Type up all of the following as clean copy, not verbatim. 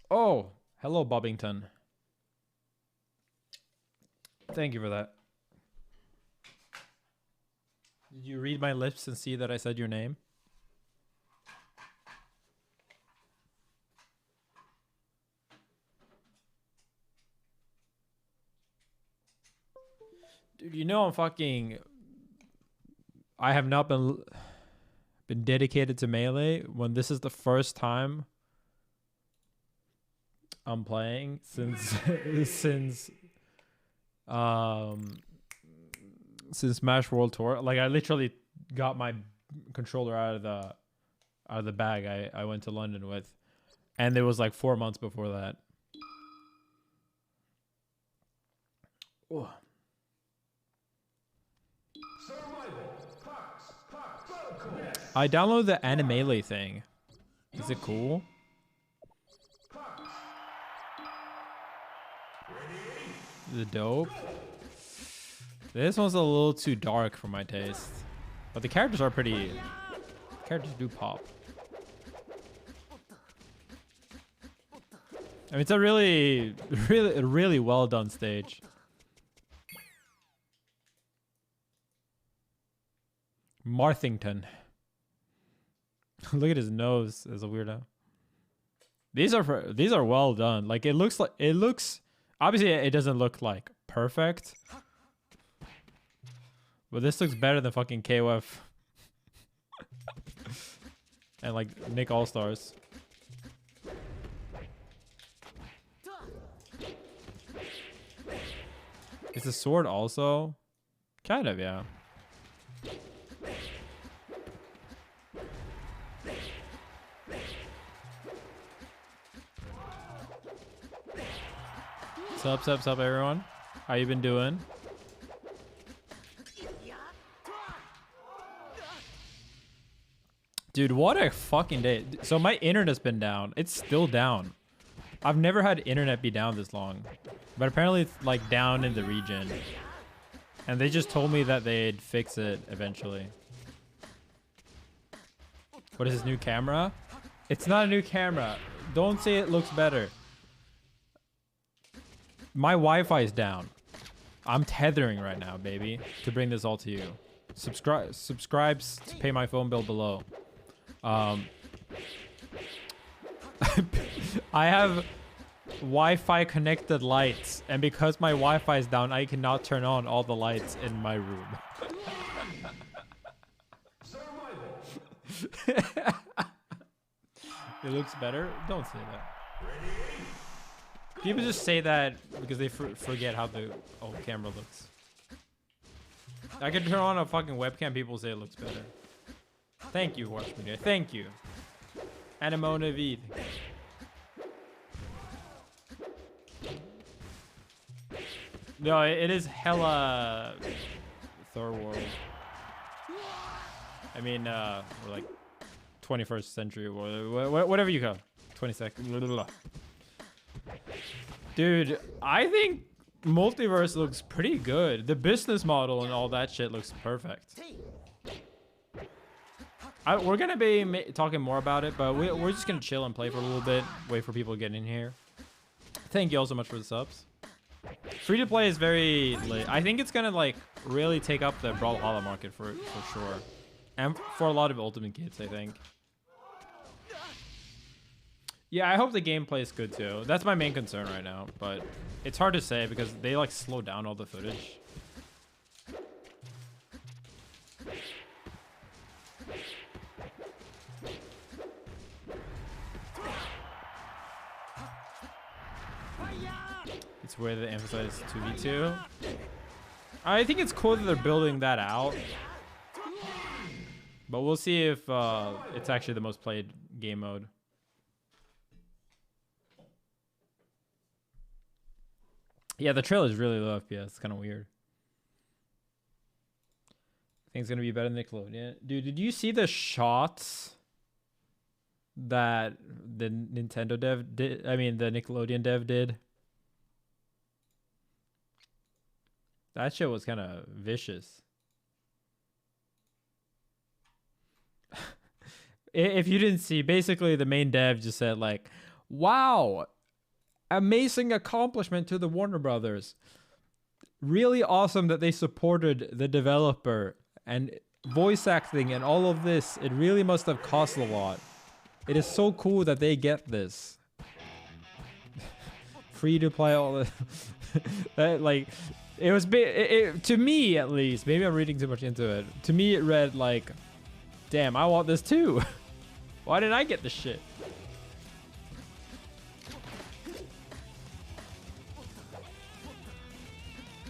Oh, hello, Bobbington. Thank you for that. Did you read my lips and see that I said your name? Dude, you know I have not been dedicated to Melee when this is the first time I'm playing since since Smash World Tour. Like, I literally got my controller out of the bag I went to London with, and it was like 4 months before that. Oh. I downloaded the Animele thing. Is it cool? Is it dope? This one's a little too dark for my taste. But the characters are pretty... The characters do pop. I mean, it's a really well done stage. Marthington. Look at his nose as a weirdo. These are well done. Like, it looks obviously it doesn't look like perfect, but this looks better than fucking KOF and like Nick All Stars. Is the sword also? Kind of, yeah. Sup, everyone. How you been doing? Dude, what a fucking day. So my internet's been down. It's still down. I've never had internet be down this long. But apparently it's like down in the region. And they just told me that they'd fix it eventually. What is this new camera? It's not a new camera. Don't say it looks better. My Wi-Fi is down. I'm tethering right now, baby, to bring this all to you. Subscribes to pay my phone bill below. I have Wi-Fi connected lights, and because my Wi-Fi is down, I cannot turn on all the lights in my room. It looks better? Don't say that. People just say that because they forget how the old camera looks. I could turn on a fucking webcam, people say it looks better. Thank you, Watch Media. Thank you. Anemone Vid. No, it is hella Third World. I mean, we're like 21st century, whatever you call 22nd. Dude, I think Multiverse looks pretty good. The business model and all that shit looks perfect. We're gonna be talking more about it, but we're just gonna chill and play for a little bit, wait for people to get in here. Thank you all so much for the subs. Free to play is very lit. I think it's gonna like really take up the Brawlhalla market for sure, and for a lot of Ultimate kids, I think. Yeah, I hope the gameplay is good too. That's my main concern right now, but it's hard to say because they like slow down all the footage. It's where they emphasize 2v2. I think it's cool that they're building that out, but we'll see if it's actually the most played game mode. Yeah, the trailer is really low FPS. It's kind of weird. I think it's going to be better than Nickelodeon. Dude, did you see the shots that the Nintendo dev did? I mean, the Nickelodeon dev did? That shit was kind of vicious. If you didn't see, basically the main dev just said like, wow, Amazing accomplishment to the Warner Brothers. Really awesome that they supported the developer and voice acting and all of this. It really must have cost a lot. It is so cool that they get this. Free to play all the that, like, it was to me at least, maybe I'm reading too much into it. To me it read like, damn, I want this too. Why didn't I get this shit?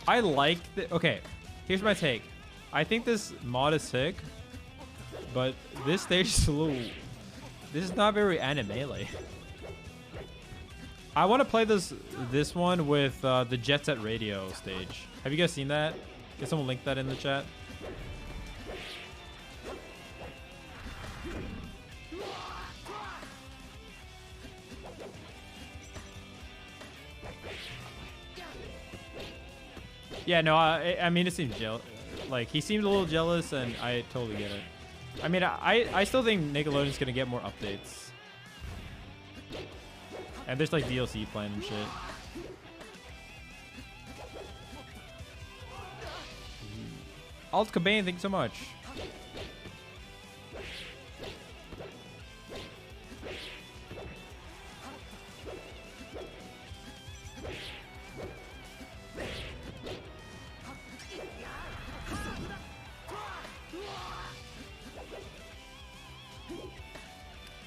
I like the, okay, here's my take. I think this mod is sick, but this stage is a little, this is not very anime-like. I want to play this one with the Jet Set Radio stage. Have you guys seen that? Can someone link that in the chat? Yeah, no, I mean, it seems like he seemed a little jealous, and I totally get it. I mean, I still think Nickelodeon's gonna get more updates, and there's like DLC planned and shit. Alt Cobain, thanks so much.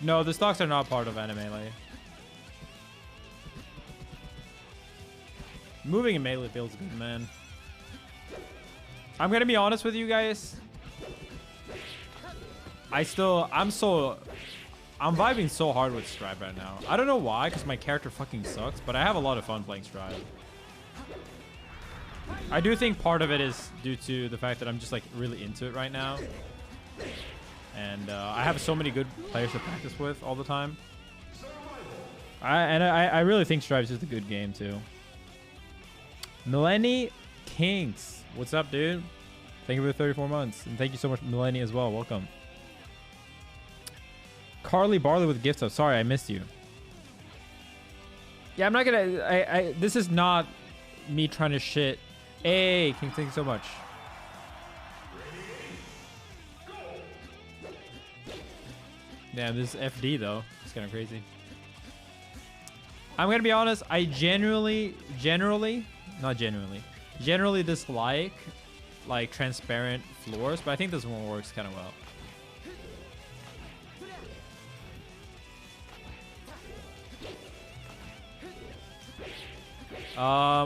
No, the stocks are not part of Anime Melee. Moving in Melee feels good, man. I'm gonna be honest with you guys. I'm vibing so hard with Strive right now. I don't know why, because my character fucking sucks, but I have a lot of fun playing Strive. I do think part of it is due to the fact that I'm just like really into it right now. And I have so many good players to practice with all the time. I really think Strive is just a good game too. Millennie Kinks, what's up, dude? Thank you for the 34 months, and thank you so much, Millennie, as well. Welcome. Carly Barley with gift sub. Sorry, I missed you. Yeah, I'm not gonna. This is not me trying to shit. Hey, King, thank you so much. Damn, this is FD though. It's kind of crazy. I'm gonna be honest. I generally dislike like transparent floors, but I think this one works kind of well.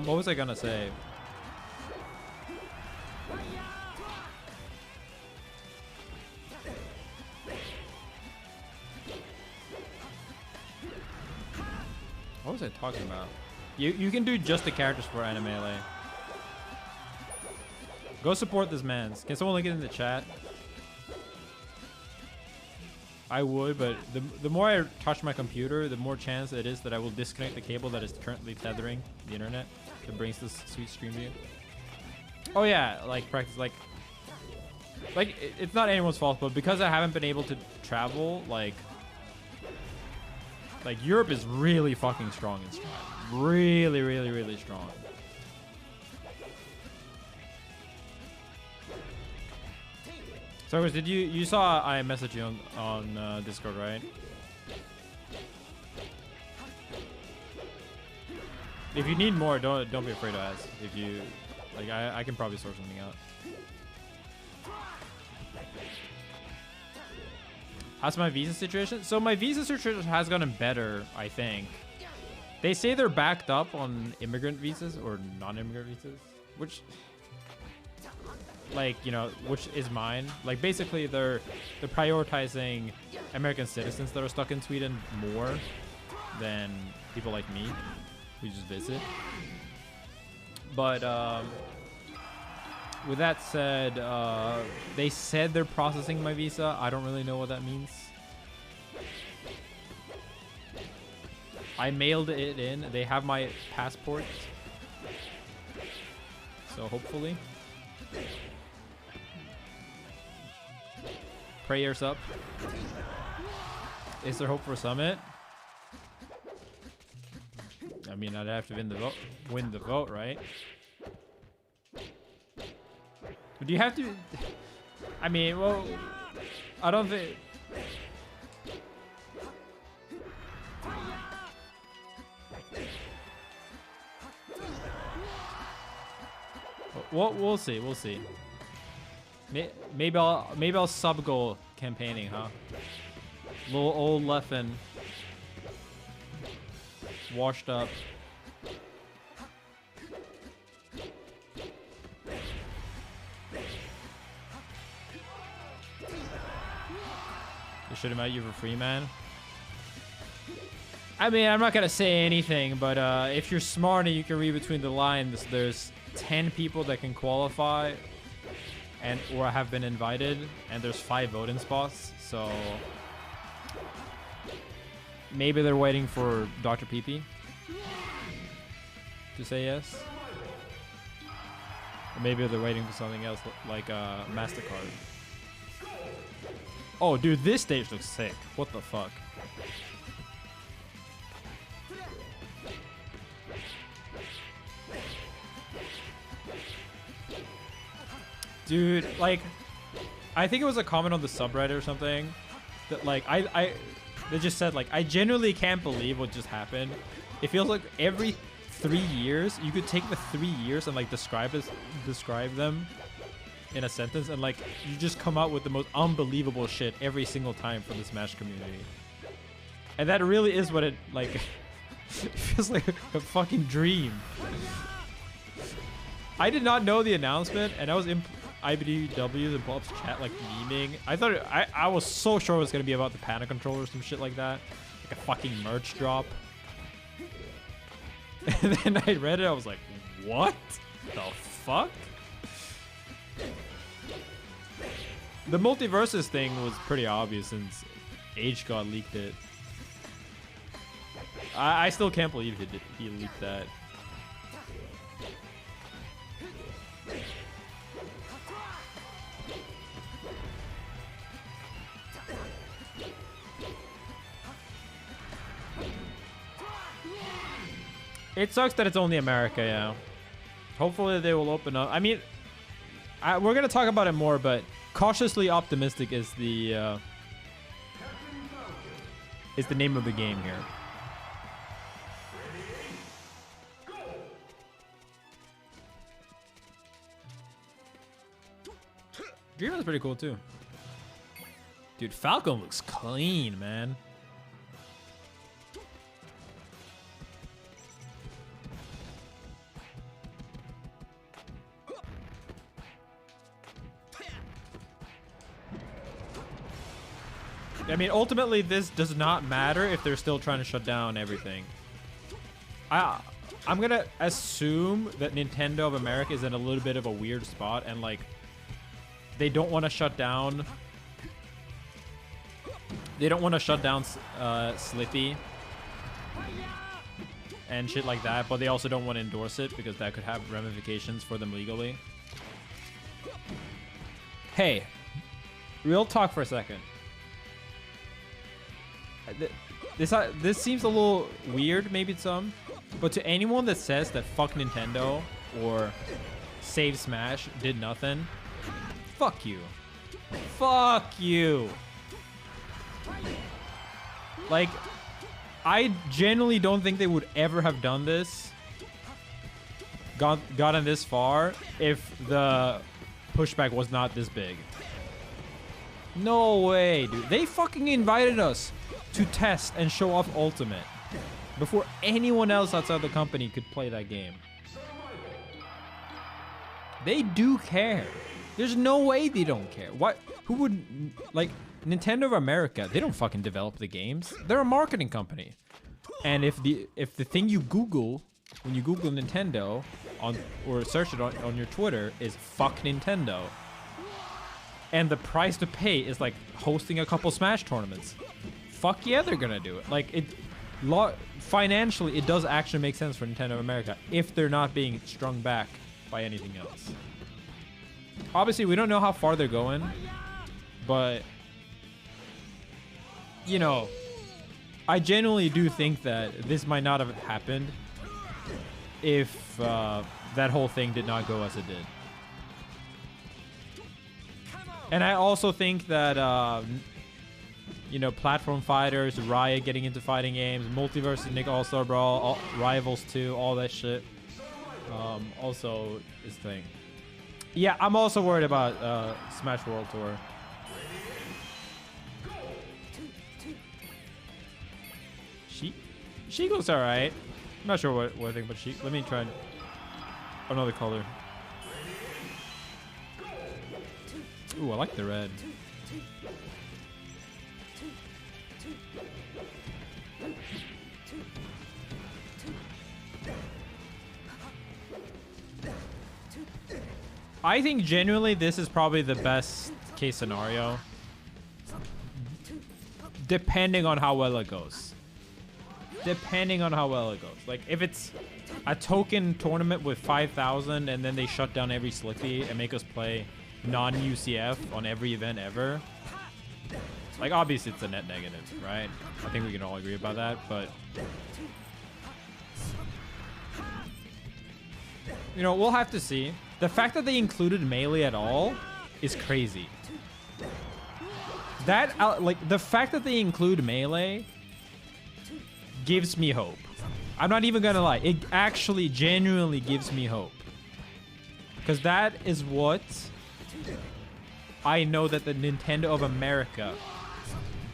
What was I gonna say? What was I talking about? You can do just the characters for Anime Melee. Go support this man. Can someone link it in the chat? I would, but the more I touch my computer, the more chance it is that I will disconnect the cable that is currently tethering the internet that brings this sweet stream to you. Oh yeah, like practice, like it's not anyone's fault, but because I haven't been able to travel, like Europe is really fucking strong in Strive. Really, really, really strong. So, did you saw I messaged you on Discord, right? If you need more, don't be afraid to ask. If you like, I can probably sort something out. How's my visa situation? So my visa situation has gotten better, I think. They say they're backed up on immigrant visas or non-immigrant visas, which, like, you know, which is mine. Like, basically, they're prioritizing American citizens that are stuck in Sweden more than people like me who just visit. But with that said, they said they're processing my visa. I don't really know what that means. I mailed it in. They have my passport. So hopefully. Prayers up. Is there hope for Summit? I mean, I'd have to win the vote, right? Do you have to? I mean, well, I don't think. We'll see. We'll see. Maybe I'll sub goal campaigning, huh? Little old Leffen, washed up. They should have met you for free, man. I mean, I'm not gonna say anything, but if you're smart and you can read between the lines, there's 10 people that can qualify and or have been invited, and there's 5 voting spots, so maybe they're waiting for Dr. PP to say yes, or maybe they're waiting for something else like MasterCard. Oh, dude, this stage looks sick. What the fuck? Dude, like, I think it was a comment on the subreddit or something that, like, they just said, like, I genuinely can't believe what just happened. It feels like every 3 years, you could take the 3 years and, like, describe them in a sentence, and, like, you just come out with the most unbelievable shit every single time from the Smash community. And that really is what it, like, it feels like a fucking dream. I did not know the announcement, and I was in IBDW's and Bob's chat, like, memeing. I thought I was so sure it was gonna be about the Panic controller or some shit like that, like a fucking merch drop. And then I read it, I was like, what the fuck? The MULTIVERSE thing was pretty obvious since HGod leaked it. I still can't believe he leaked that. It sucks that it's only America, yeah. Hopefully they will open up. I mean, we're gonna talk about it more, but cautiously optimistic is the name of the game here. Dreamer's pretty cool too. Dude, Falcon looks clean, man. I mean, ultimately, this does not matter if they're still trying to shut down everything. I'm gonna assume that Nintendo of America is in a little bit of a weird spot, and, like, they don't want to shut down. They don't want to shut down Slippy and shit like that, but they also don't want to endorse it because that could have ramifications for them legally. Hey, real talk for a second. This seems a little weird, maybe to some, but to anyone that says that fuck Nintendo or Save Smash did nothing, fuck you. Fuck you. Like, I genuinely don't think they would ever have done this, gotten this far, if the pushback was not this big. No way, dude. They fucking invited us to test and show off Ultimate before anyone else outside the company could play that game. They do care. There's no way they don't care. What? Who would, like, Nintendo of America? They don't fucking develop the games. They're a marketing company. And if the thing you Google when you Google Nintendo or search it on your Twitter is fuck Nintendo, and the price to pay is like hosting a couple Smash tournaments, fuck yeah, they're gonna do it. Like, financially, it does actually make sense for Nintendo of America if they're not being strung back by anything else. Obviously, we don't know how far they're going, but, you know, I genuinely do think that this might not have happened if that whole thing did not go as it did. And I also think that, you know, platform fighters, Riot getting into fighting games, MULTIVERSE, Nick All-Star Brawl, Rivals 2, all that shit, also is thing. Yeah, I'm also worried about Smash World Tour. She looks alright. I'm not sure what I think about she. Let me try another color. Ooh, I like the red. I think genuinely this is probably the best case scenario, depending on how well it goes. Depending on how well it goes. Like, if it's a token tournament with 5,000 and then they shut down every Slippy and make us play non-UCF on every event ever, like, obviously it's a net negative, right? I think we can all agree about that, but you know, we'll have to see. The fact that they included Melee at all is crazy. That, like, the fact that they include Melee gives me hope. I'm not even gonna lie. It actually genuinely gives me hope. Because that is what I know that the Nintendo of America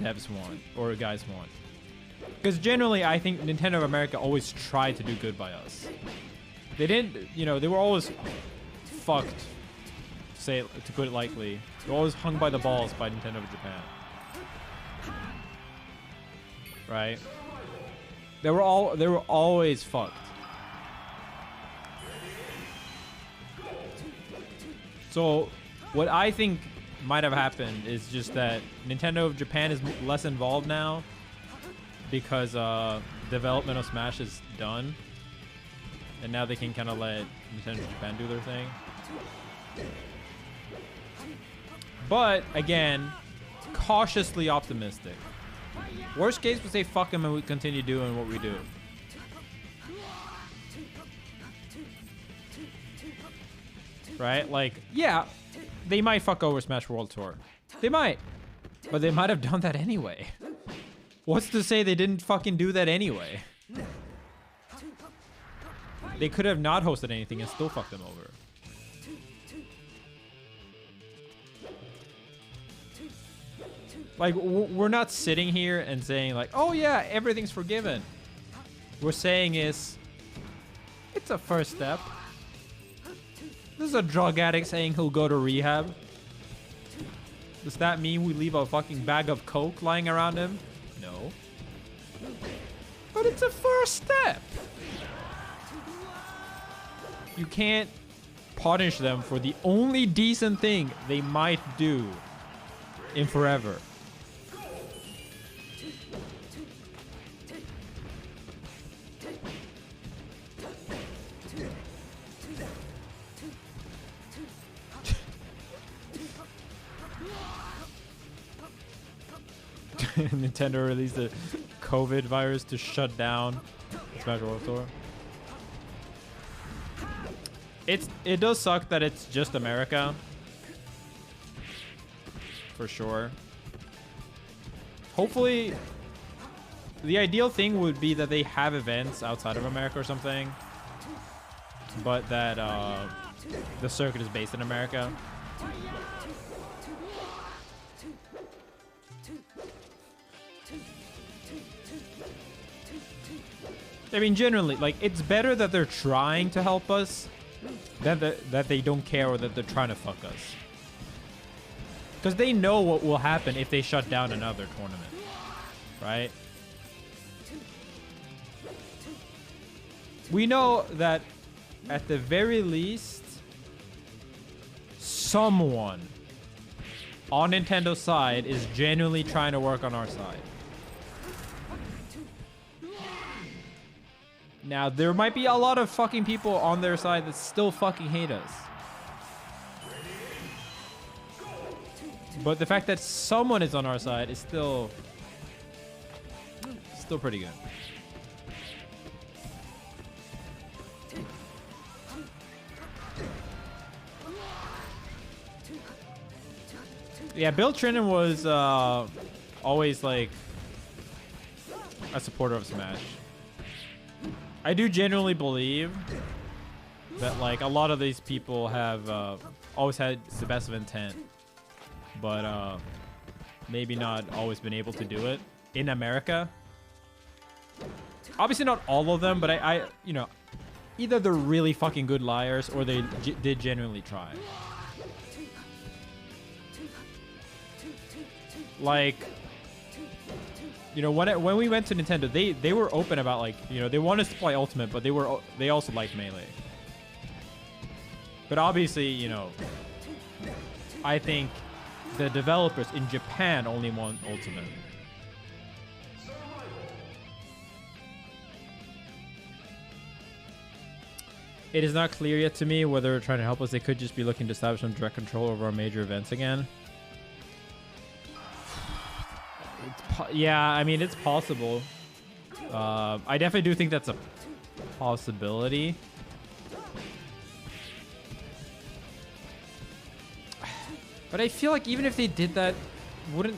devs want, or guys want. Because generally, I think Nintendo of America always tried to do good by us. They didn't, you know, they were always fucked, to put it lightly. They were always hung by the balls by Nintendo of Japan. Right? They were always fucked. So what I think might have happened is just that Nintendo of Japan is less involved now because development of Smash is done, and now they can kind of let Nintendo of Japan do their thing. But again, cautiously optimistic. Worst case, we say fuck them and we continue doing what we do. Right? Like, yeah, they might fuck over Smash World Tour. They might. But they might have done that anyway. What's to say they didn't fucking do that anyway? They could have not hosted anything and still fucked them over. Like, we're not sitting here and saying like, oh yeah, everything's forgiven. We're saying is, it's a first step. This is a drug addict saying he'll go to rehab. Does that mean we leave a fucking bag of coke lying around him? No. But it's a first step. You can't punish them for the only decent thing they might do in forever. Nintendo released a COVID virus to shut down Smash World Tour. It does suck that it's just America. For sure. Hopefully, the ideal thing would be that they have events outside of America or something, but that the circuit is based in America. I mean, generally, like, it's better that they're trying to help us than that they don't care or that they're trying to fuck us. Because they know what will happen if they shut down another tournament, right? We know that at the very least, someone on Nintendo's side is genuinely trying to work on our side. Now, there might be a lot of fucking people on their side that still fucking hate us. But the fact that someone is on our side is still pretty good. Yeah, Bill Trinan was always like a supporter of Smash. I do genuinely believe that like a lot of these people have always had the best of intent, but maybe not always been able to do it in America. Obviously not all of them, but I you know, either they're really fucking good liars or they did genuinely try. Like, you know, when we went to Nintendo, they were open about like, you know, they wanted us to play Ultimate, but they also liked Melee. But obviously, you know, I think the developers in Japan only want Ultimate. It is not clear yet to me whether they're trying to help us. They could just be looking to establish some direct control over our major events again. Yeah, I mean, it's possible. I definitely do think that's a possibility. But I feel like even if they did that, wouldn't...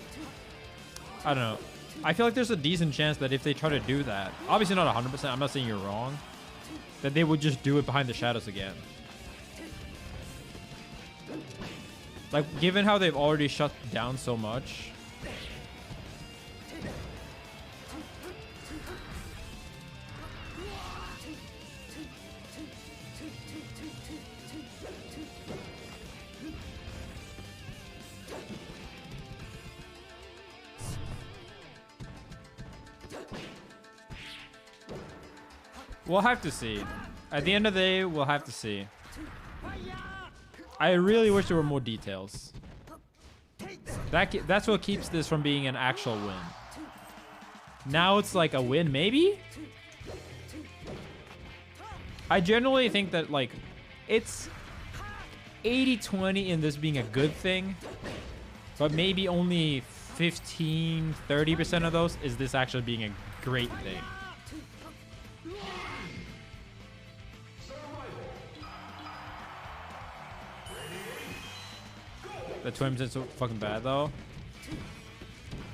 I don't know. I feel like there's a decent chance that if they try to do that, obviously not 100%, I'm not saying you're wrong, that they would just do it behind the shadows again. Like, given how they've already shut down so much... We'll have to see. At the end of the day, we'll have to see. I really wish there were more details. That's what keeps this from being an actual win. Now it's like a win, maybe? I generally think that, like, it's 80-20 in this being a good thing, but maybe only 15-30% of those is this actually being a great thing. The 20% is so fucking bad, though.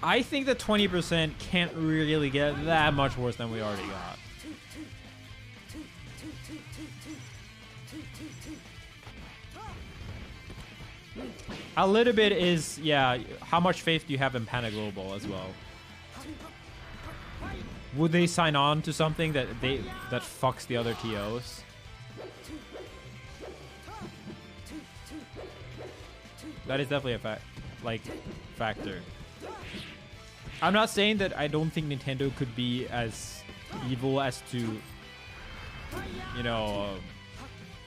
I think the 20% can't really get that much worse than we already got. A little bit is, yeah, how much faith do you have in Panda Global as well? Would they sign on to something that fucks the other TOs? That is definitely a factor. I'm not saying that I don't think Nintendo could be as evil as to, you know,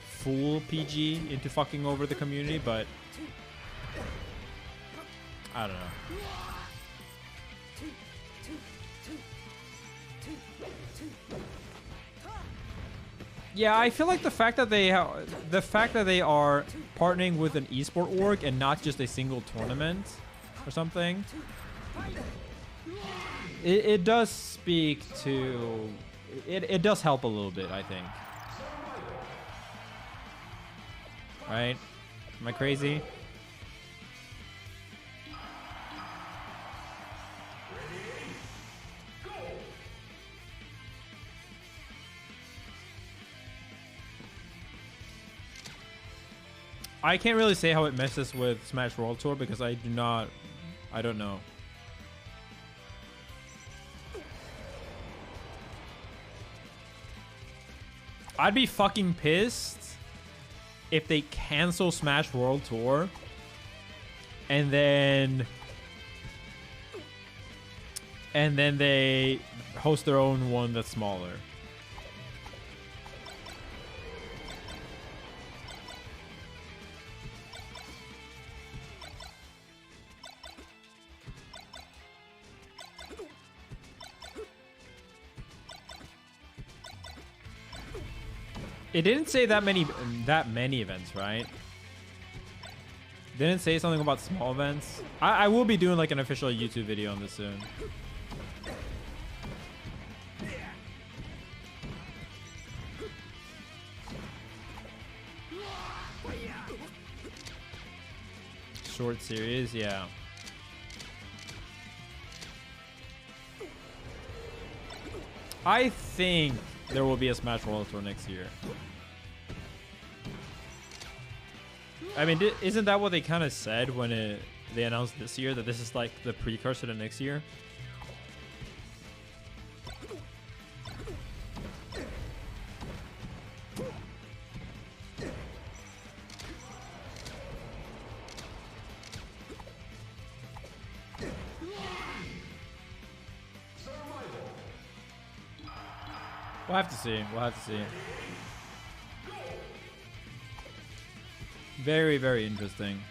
fool PG into fucking over the community, but I don't know. Yeah, I feel like the fact that they are partnering with an esport org and not just a single tournament or something, it does speak to it does help a little bit, I think. Right? Am I crazy? I can't really say how it messes with Smash World Tour because I don't know. I'd be fucking pissed if they cancel Smash World Tour and then they host their own one that's smaller. It didn't say that many events, right? Didn't say something about small events. I will be doing like an official YouTube video on this soon. short series, yeah. I think there will be a Smash World Tour next year. I mean, isn't that what they kind of said when they announced this year, that this is like the precursor to next year? We'll have to see. We'll have to see. Very, very interesting.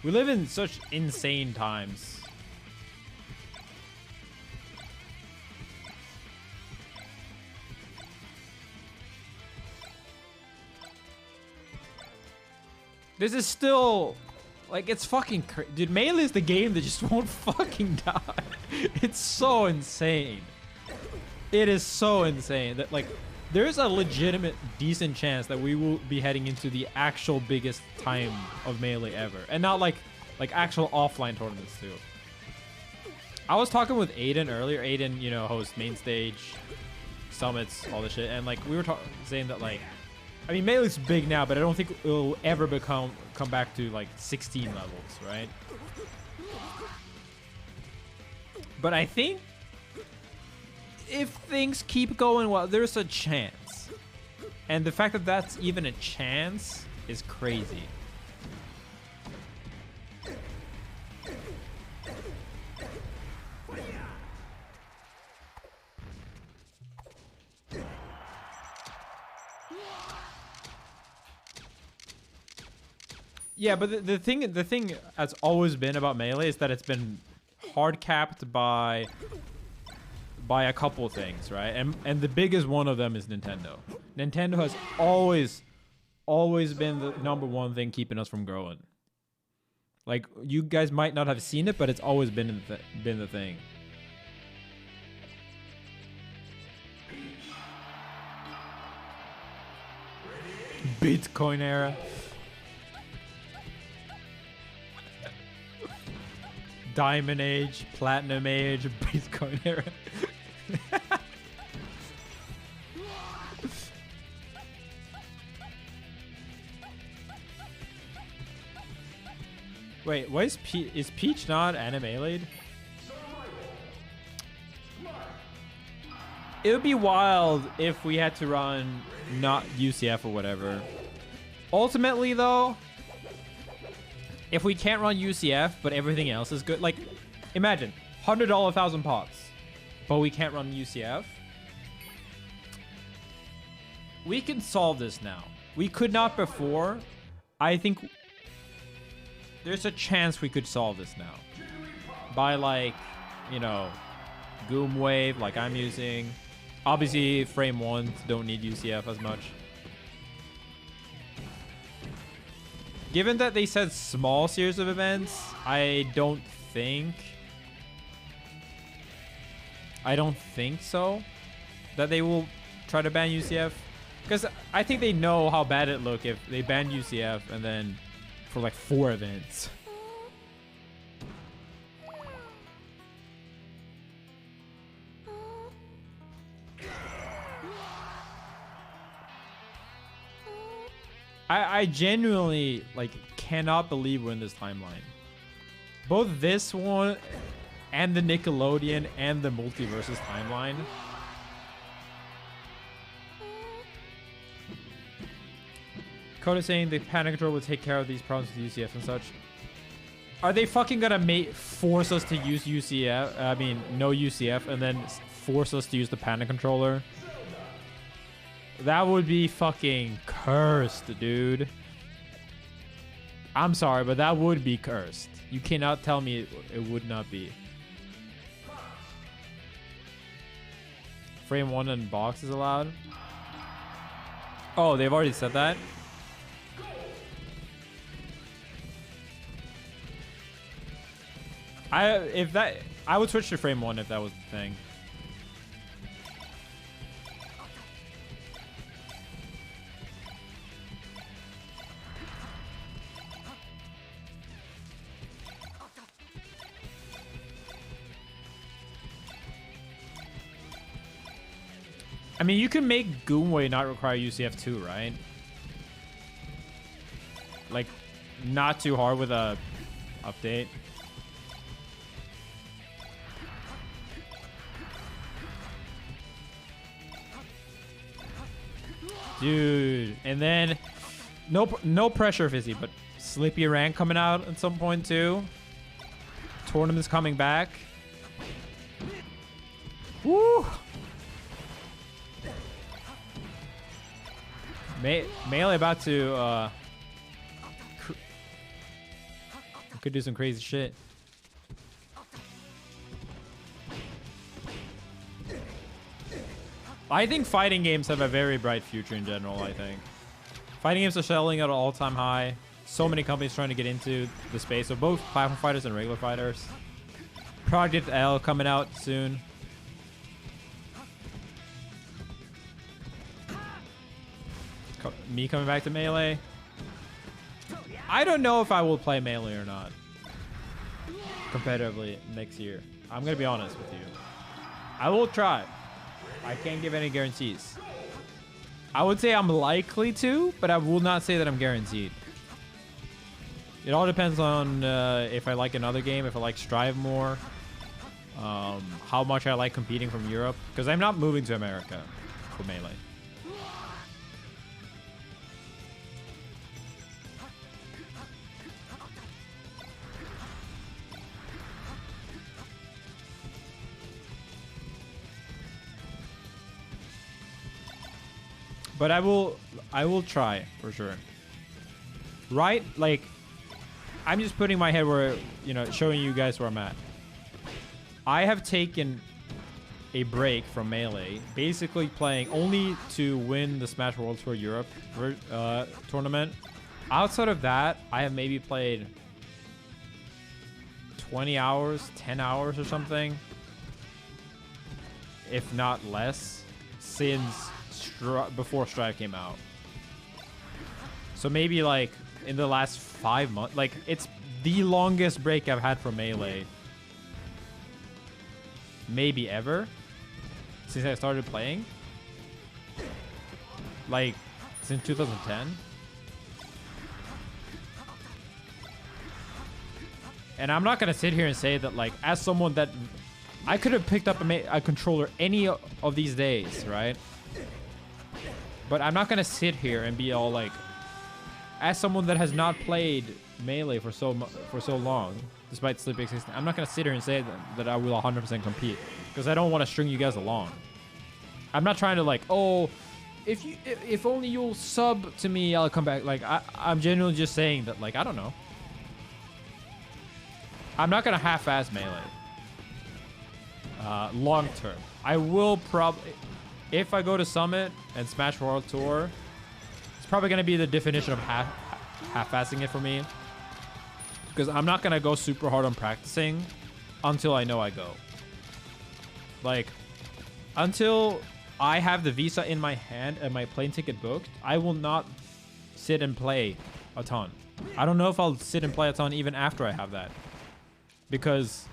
We live in such insane times. This is still, like, it's fucking crazy. Dude, Melee is the game that just won't fucking die. It's so insane. It is so insane that, like, there's a legitimate decent chance that we will be heading into the actual biggest time of Melee ever. And not like actual offline tournaments too. I was talking with Aiden earlier. Aiden, you know, hosts main stage, summits, all this shit. And like we were saying that, like, I mean, Melee's big now, but I don't think it'll ever come back to like 16 levels, right? But I think if things keep going well, there's a chance. And the fact that that's even a chance is crazy. Yeah, but the thing that's always been about Melee is that it's been hard capped by a couple of things, right? And the biggest one of them is Nintendo. Nintendo has always been the #1 thing keeping us from growing. Like, you guys might not have seen it, but it's always been the thing. Bitcoin era. Diamond Age, Platinum Age, Bitcoin era. Wait, what is Peach not anime-laid? It would be wild if we had to run not UCF or whatever. Ultimately, though, if we can't run UCF, but everything else is good, like, imagine $100 1,000 pots, but we can't run UCF. We can solve this now. We could not before. I think there's a chance we could solve this now by, like, you know, Goom Wave, like I'm using. Obviously, frame ones don't need UCF as much. Given that they said small series of events, I don't think so that they will try to ban UCF, because I think they know how bad it look if they ban UCF and then for like 4 events. I genuinely, like, cannot believe we're in this timeline. Both this one and the Nickelodeon and the MULTIVERSE timeline. Coda saying the panic control will take care of these problems with UCF and such. Are they fucking gonna force us to use UCF? I mean, no UCF, and then force us to use the panic controller? That would be fucking cursed, dude. I'm sorry, but that would be cursed. You cannot tell me it would not be. Frame 1 and box is allowed? Oh, they've already said that? I would switch to frame 1 if that was the thing. I mean, you can make Goomway not require UCF2, right? Like, not too hard with a update. Dude, and then no pressure, Fizzy, but Sleepy Rank coming out at some point too. Tournament's coming back. Woo! Melee about to could do some crazy shit. I think fighting games have a very bright future in general, I think. Fighting games are selling at an all-time high. So many companies trying to get into the space of both platform fighters and regular fighters. Project L coming out soon. Me coming back to Melee. I don't know if I will play Melee or not competitively next year. I'm going to be honest with you. I will try. I can't give any guarantees. I would say I'm likely to, but I will not say that I'm guaranteed. It all depends on if I like another game, if I like Strive more, how much I like competing from Europe, because I'm not moving to America for Melee. But I will try for sure. Right? Like, I'm just putting my head where, you know, showing you guys where I'm at. I have taken a break from Melee, basically playing only to win the Smash World Tour Europe tournament. Outside of that, I have maybe played 20 hours, 10 hours or something, if not less, since before Strive came out. So maybe like in the last 5 months, like it's the longest break I've had from Melee maybe ever since I started playing, like since 2010. And I'm not gonna sit here and say that, like, as someone that I could have picked up a controller any of these days, right? But I'm not gonna sit here and be all like, as someone that has not played Melee for so long, despite Sleep existing, I'm not gonna sit here and say that I will 100% compete, because I don't want to string you guys along. I'm not trying to like, oh, if only you'll sub to me, I'll come back. Like, I'm genuinely just saying that, like, I don't know. I'm not gonna half-ass Melee. Long term, I will probably. If I go to Summit and Smash World Tour, it's probably going to be the definition of half-assing it for me. Because I'm not going to go super hard on practicing until I know I go. Like, until I have the visa in my hand and my plane ticket booked, I will not sit and play a ton. I don't know if I'll sit and play a ton even after I have that. Because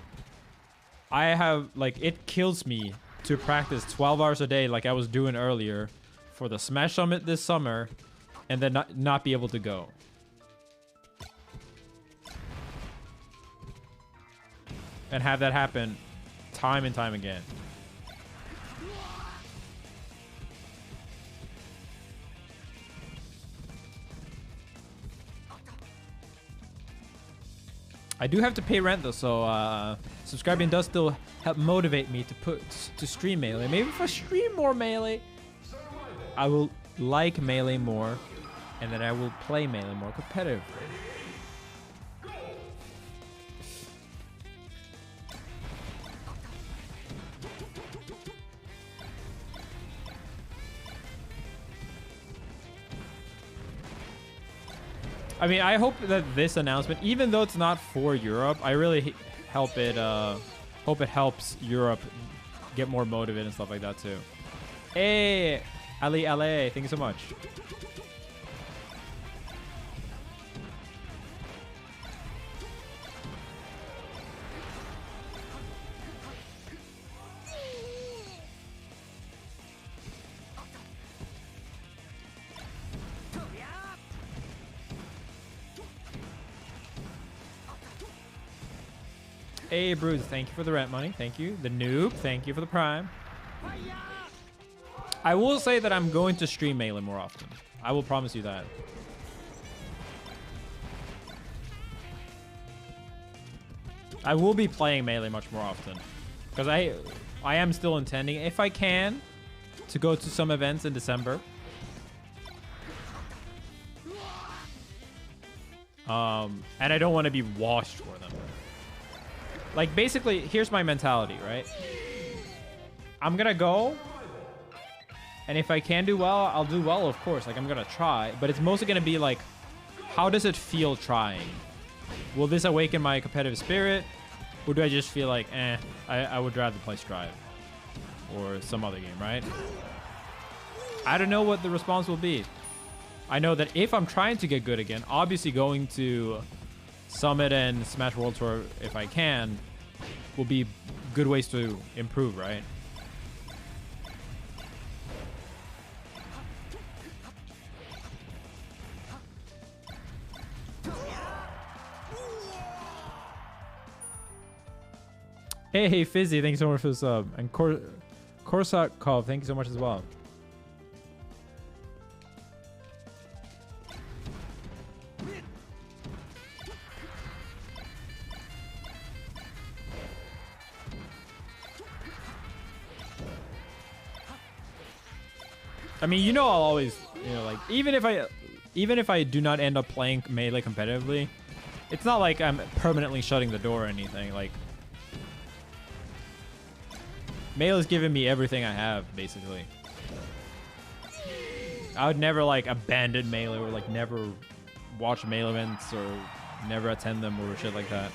I have, like, it kills me to practice 12 hours a day like I was doing earlier for the Smash Summit this summer and then not be able to go. And have that happen time and time again. I do have to pay rent though, so subscribing does still help motivate me to stream Melee. Maybe if I stream more Melee, I will like Melee more, and then I will play Melee more competitively. I mean, I hope that this announcement, even though it's not for Europe, I really hope it helps Europe get more motivated and stuff like that too. Hey, Ali LA, thank you so much. Hey, Bruce, thank you for the rent money. Thank you. The noob, thank you for the prime. I will say that I'm going to stream Melee more often. I will promise you that. I will be playing Melee much more often. Because I am still intending, if I can, to go to some events in December. And I don't want to be washed for them. Like, basically, here's my mentality, right? I'm gonna go, and if I can do well, I'll do well, of course. Like, I'm gonna try, but it's mostly gonna be like, how does it feel trying? Will this awaken my competitive spirit? Or do I just feel like, I would rather play Strive or some other game, right? I don't know what the response will be. I know that if I'm trying to get good again, obviously going to Summit and Smash World Tour, if I can, will be good ways to improve, right? Hey, Fizzy, thank you so much for the sub. And Korsakov, thank you so much as well. I mean, you know, I'll always, you know, like, even if I do not end up playing Melee competitively, it's not like I'm permanently shutting the door or anything. Like, Melee's giving me everything I have, basically. I would never, like, abandon Melee or, like, never watch Melee events or never attend them or shit like that.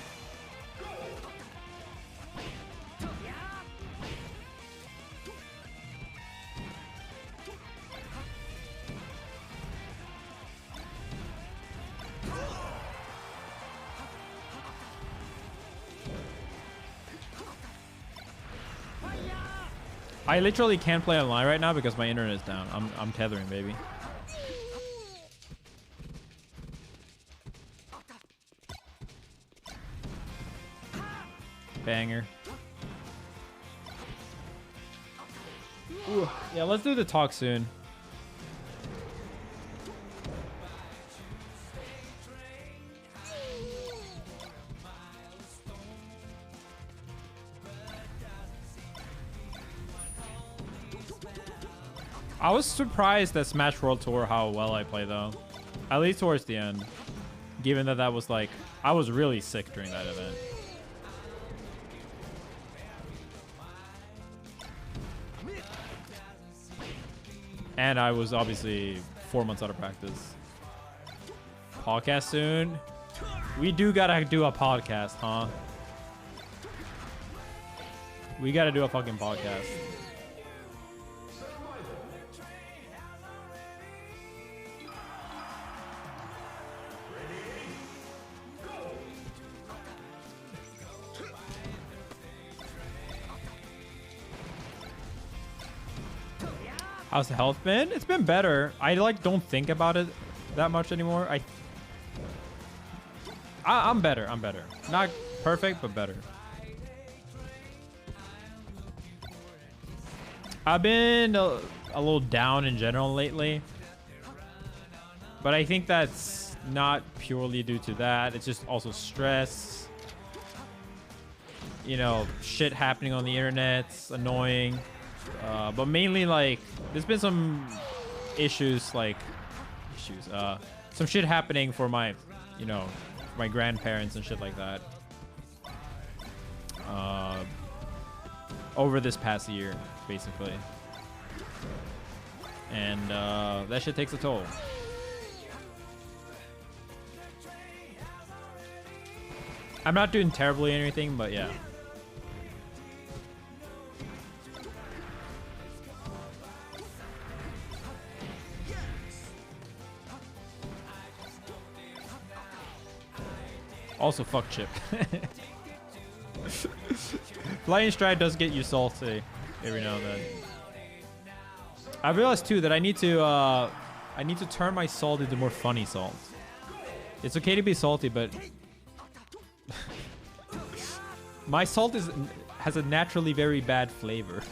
I literally can't play online right now because my internet is down. I'm tethering, baby. Banger. Ooh. Yeah, let's do the talk soon. I was surprised at Smash World Tour how well I play, though. At least towards the end. Given that that was like... I was really sick during that event. And I was obviously 4 months out of practice. Podcast soon? We do gotta do a podcast, huh? We gotta do a fucking podcast. How's the health been? It's been better. I like don't think about it that much anymore. I'm better. I'm better. Not perfect, but better. I've been a little down in general lately, but I think that's not purely due to that. It's just also stress. You know, shit happening on the internet. It's annoying. But mainly, like, there's been some issues, like, some shit happening for my, you know, my grandparents and shit like that. Over this past year, basically. And that shit takes a toll. I'm not doing terribly or anything, but yeah. Also, fuck Chip. Flying Stride does get you salty every now and then. I realized too that I need to turn my salt into more funny salt. It's okay to be salty, but My salt has a naturally very bad flavor.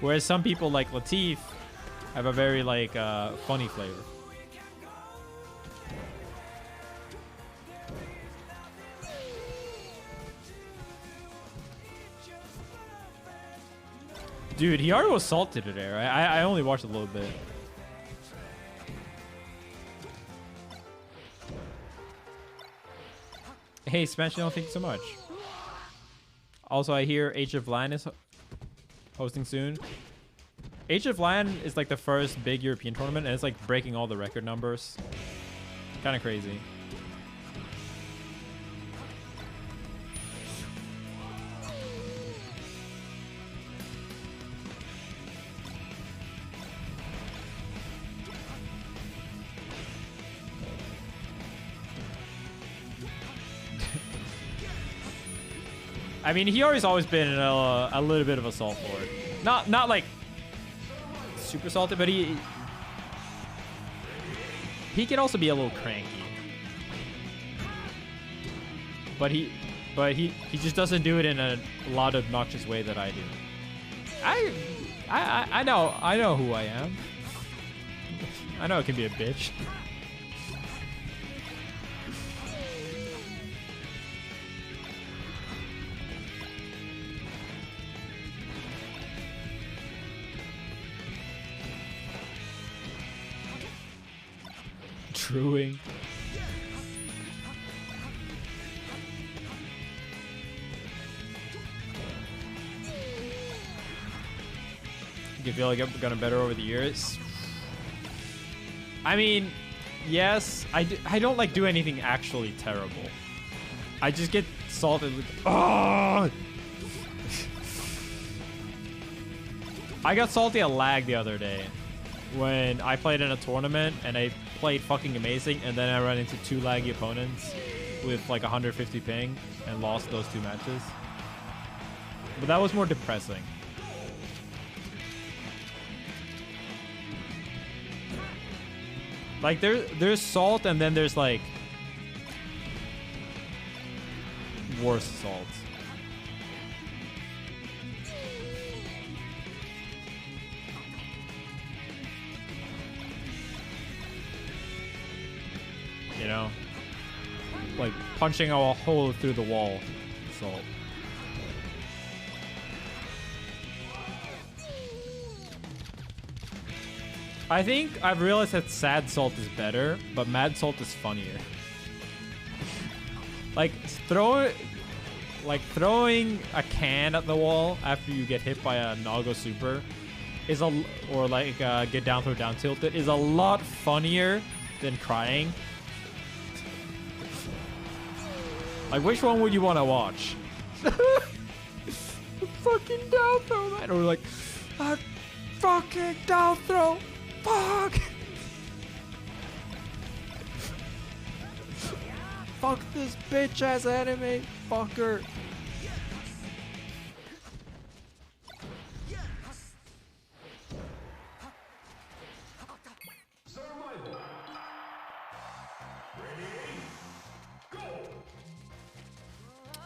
Whereas some people like Latif have a very like funny flavor. Dude, he already was salted today, right? I only watched a little bit. Hey, Smash Channel, thank you so much. Also, I hear Age of Lion is hosting soon. Age of Lion is like the first big European tournament, and it's like breaking all the record numbers. Kind of crazy. I mean, he always been a little bit of a salt lord. Not like super salty, but he can also be a little cranky. But he just doesn't do it in a lot of obnoxious way that I do. I know who I am. I know it can be a bitch. Truing. You feel like I've gotten better over the years? I mean, yes. I don't like do anything actually terrible. I just get salted with. Oh! I got salty at lag the other day when I played in a tournament and I played fucking amazing, and then I ran into 2 laggy opponents with like 150 ping and lost those 2 matches. But that was more depressing. Like there's salt, and then there's like worse salt. You know, like punching a hole through the wall salt. I think I've realized that sad salt is better, but mad salt is funnier. Like throwing a can at the wall after you get hit by a Nago super is or like get down throw down tilted is a lot funnier than crying. Like, which one would you want to watch? Fucking down throw, man. Or like, fucking down throw. Fuck. Fuck this bitch ass anime fucker.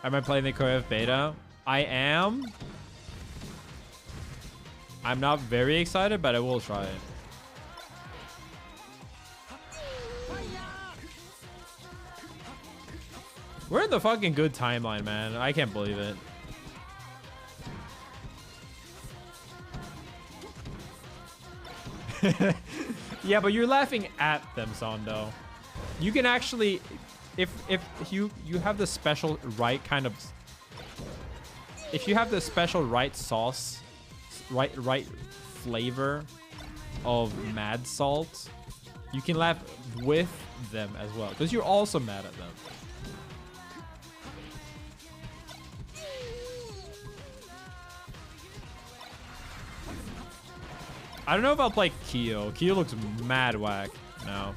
Am I playing the KOF beta? I am. I'm not very excited, but I will try it. We're in the fucking good timeline, man. I can't believe it. Yeah, but you're laughing at them, Sondo. You can actually, if you have the special right kind of, if you have the special right sauce, right flavor of mad salt, you can laugh with them as well, because you're also mad at them. I don't know if I'll play Kyo. Kyo looks mad whack now.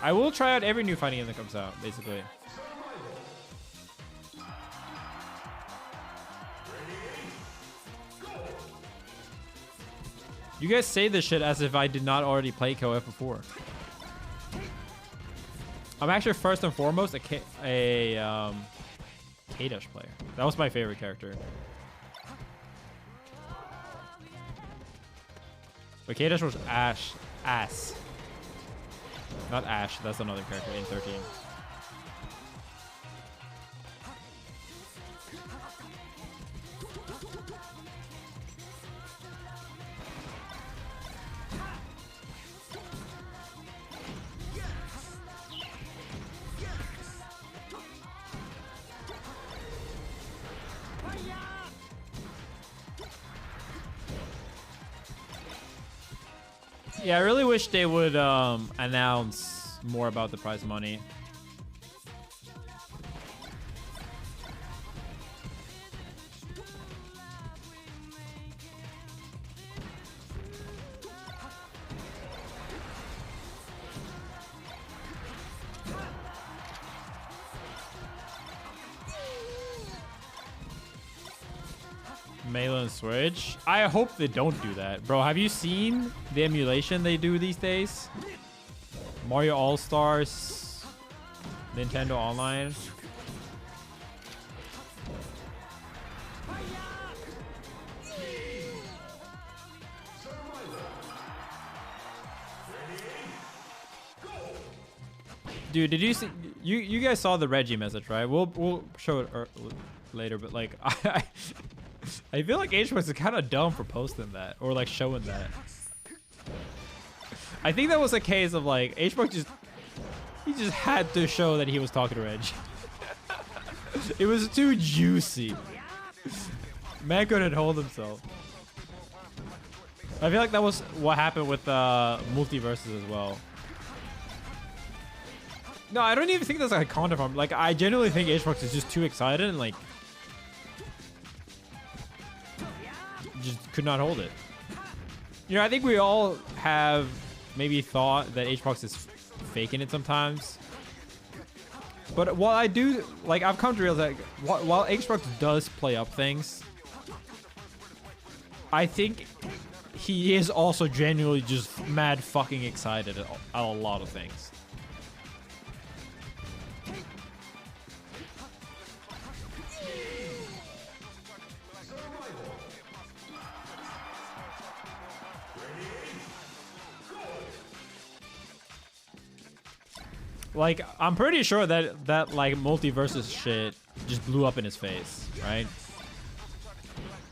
I will try out every new fighting game that comes out, basically. You guys say this shit as if I did not already play KOF before. I'm actually first and foremost a K-Dash player. That was my favorite character. But K-Dash was ass. Not Ash, that's another character in 13. Yeah, I really wish they would announce more about the prize money. Melee and Switch. I hope they don't do that. Bro, have you seen the emulation they do these days? Mario All-Stars, Nintendo Online. Dude, did you see? You guys saw the Reggie message, right? We'll show it later, but like I feel like HBox is kind of dumb for posting that or like showing that. I think that was a case of like HBox just had to show that he was talking to Reg. It was too juicy. Man couldn't hold himself. I feel like that was what happened with MULTIVERSE as well. No, I don't even think that's like a content farm. Like, I genuinely think HBox is just too excited and like just could not hold it. You know, I think we all have maybe thought that HBox is faking it sometimes. But while I do, like, I've come to realize that while HBox does play up things, I think he is also genuinely just mad fucking excited at a lot of things. Like, I'm pretty sure that like MULTIVERSE shit just blew up in his face, right?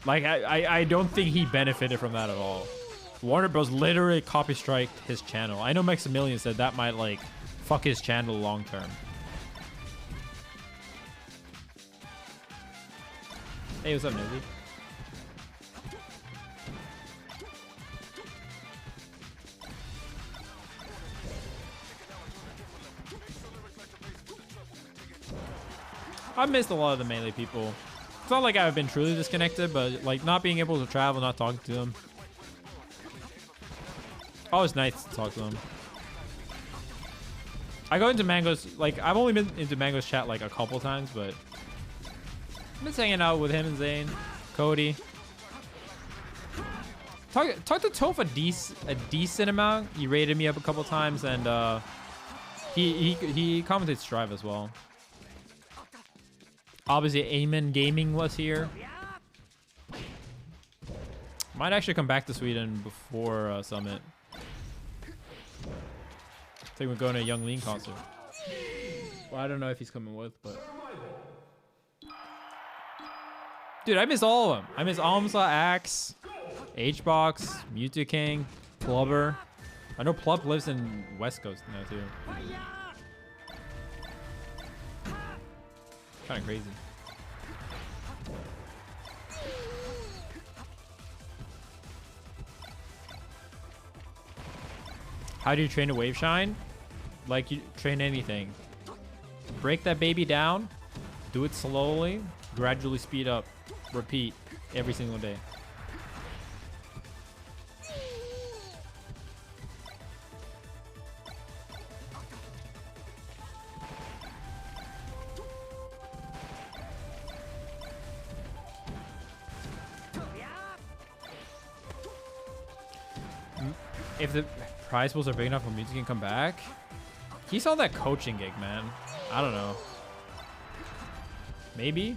Like, I don't think he benefited from that at all. Warner Bros. Literally copy striked his channel. I know Maximilian said that might like fuck his channel long term. Hey, what's up, Nizzy? I've missed a lot of the Melee people. It's not like I've been truly disconnected, but like not being able to travel, not talking to them. Always nice to talk to them. I go into Mango's, like I've only been into Mango's chat like a couple times, but I've been hanging out with him and Zane, Cody. Talk to Toph a decent amount. He rated me up a couple times, and he commentates Strive as well. Obviously, Amen Gaming was here. Might actually come back to Sweden before Summit. I think we're going to a Young Lean concert. Well, I don't know if he's coming with, but... Dude, I miss all of them. I miss Almsa, Axe, HBox, Mewtwo King, Plubber. I know Plub lives in West Coast now, too. Kind of crazy. How do you train a wave shine? Like you train anything. Break that baby down. Do it slowly. Gradually speed up. Repeat every single day. If the prize pools are big enough, Music can come back. He saw that coaching gig, man. I don't know. Maybe.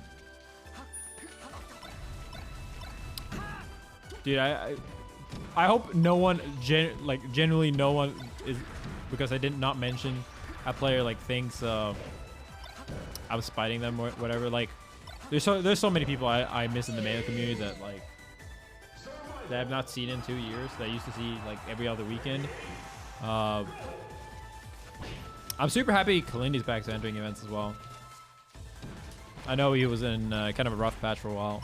Dude, I hope no one genuinely no one is, because I did not mention a player like thinks I was spiting them or whatever. Like there's so many people I miss in the Melee community that like that I've not seen in 2 years that I used to see like every other weekend. I'm super happy Kalindi's back to entering events as well. I know he was in kind of a rough patch for a while.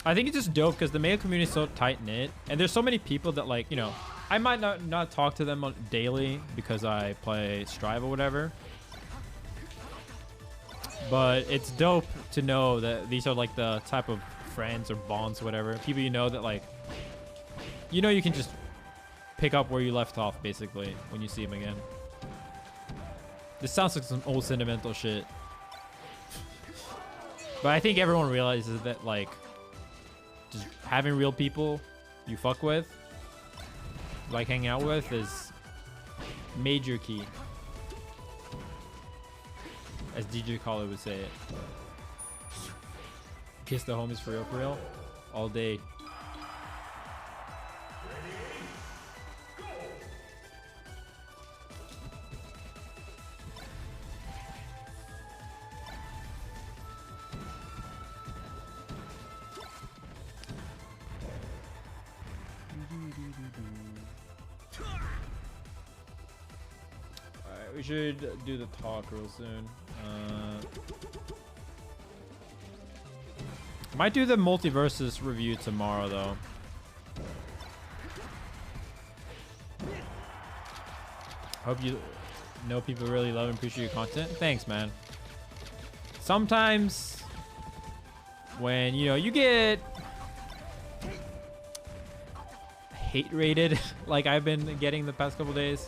I think it's just dope because the Melee community is so tight-knit, and there's so many people that, like, you know, I might not talk to them daily because I play Strive or whatever, but it's dope to know that these are like the type of friends or bonds or whatever, people you know that, like, you know, you can just pick up where you left off basically when you see them again. This sounds like some old sentimental shit, but I think everyone realizes that, like, just having real people you fuck with, like hanging out with, is major key, as DJ Khaled would say it. Kiss the homies for real, all day. Alright, we should do the talk real soon. Might do the MULTIVERSE review tomorrow though. Hope you know people really love and appreciate your content. Thanks, man. Sometimes when, you know, you get hate rated like I've been getting the past couple days.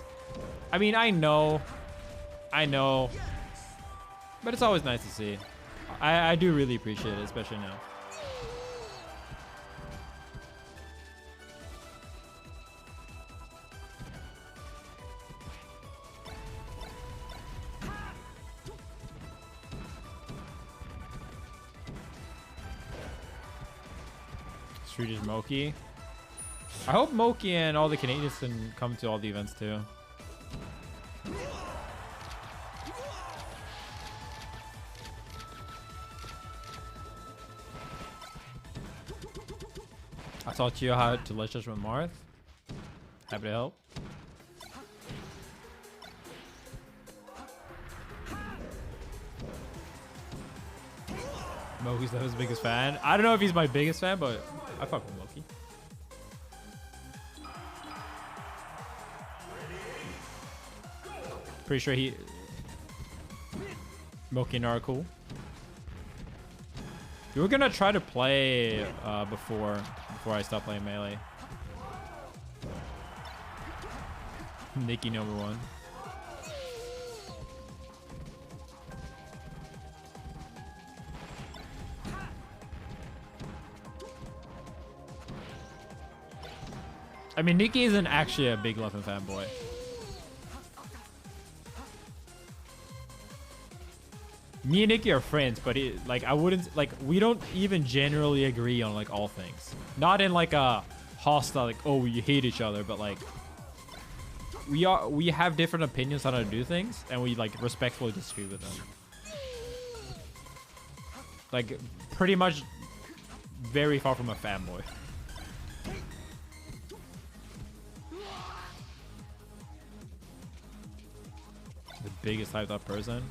I mean, I know, but it's always nice to see. I do really appreciate it, especially now. Street is Moki. I hope Moki and all the Canadians can come to all the events too. I taught you how to Let's Judgment Marth. Happy to help. Moki's not his biggest fan. I don't know if he's my biggest fan, but I fuck with Moki. Pretty sure Moki and Nara are cool. We were gonna try to play before I stop playing Melee. Nikki #1. I mean, Nikki isn't actually a big Leffen fanboy. Me and Nikki are friends, but I wouldn't, like, we don't even generally agree on, like, all things. Not in, like, a hostile, like, oh, we hate each other, but, like, we have different opinions on how to do things, and we, like, respectfully disagree with them. Like, pretty much very far from a fanboy. The biggest hyped up person.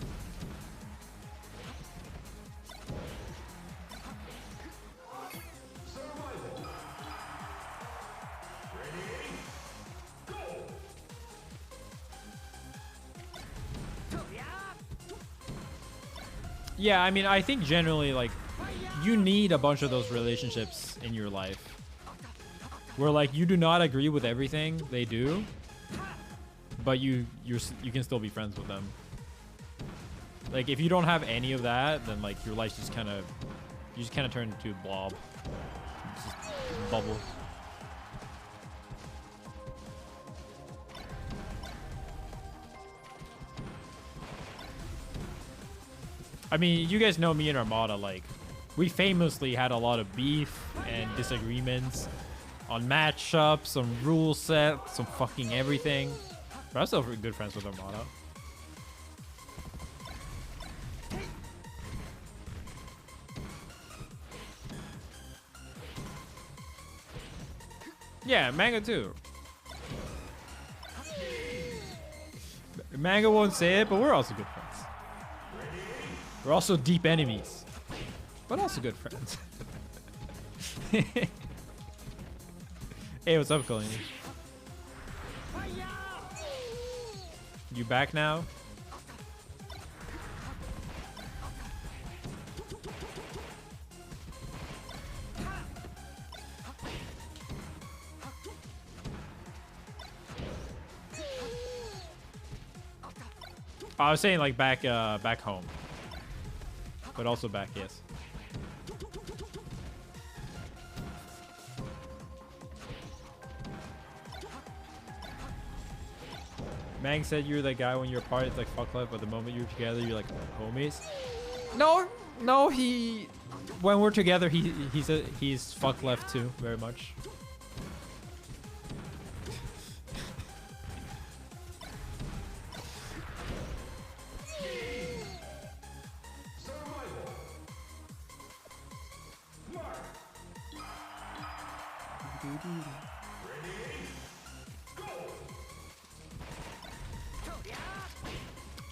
Yeah, I mean, I think generally, like, you need a bunch of those relationships in your life where, like, you do not agree with everything they do, but you can still be friends with them. Like if you don't have any of that, then like your life just kind of, you just kind of turn into a blob. It's just a bubble. I mean, you guys know me and Armada, like, we famously had a lot of beef and disagreements on matchups, on rule sets, on fucking everything. But I'm still good friends with Armada. Yeah, Manga too. Manga won't say it, but we're also good friends. We're also deep enemies, but also good friends. Hey, what's up, Colleen? You back now? I was saying like back home. But also back, yes. Mang said you're that guy when you're apart, it's like fuck life, but the moment you're together, you're like homies. No, when we're together, he's fuck left too, very much.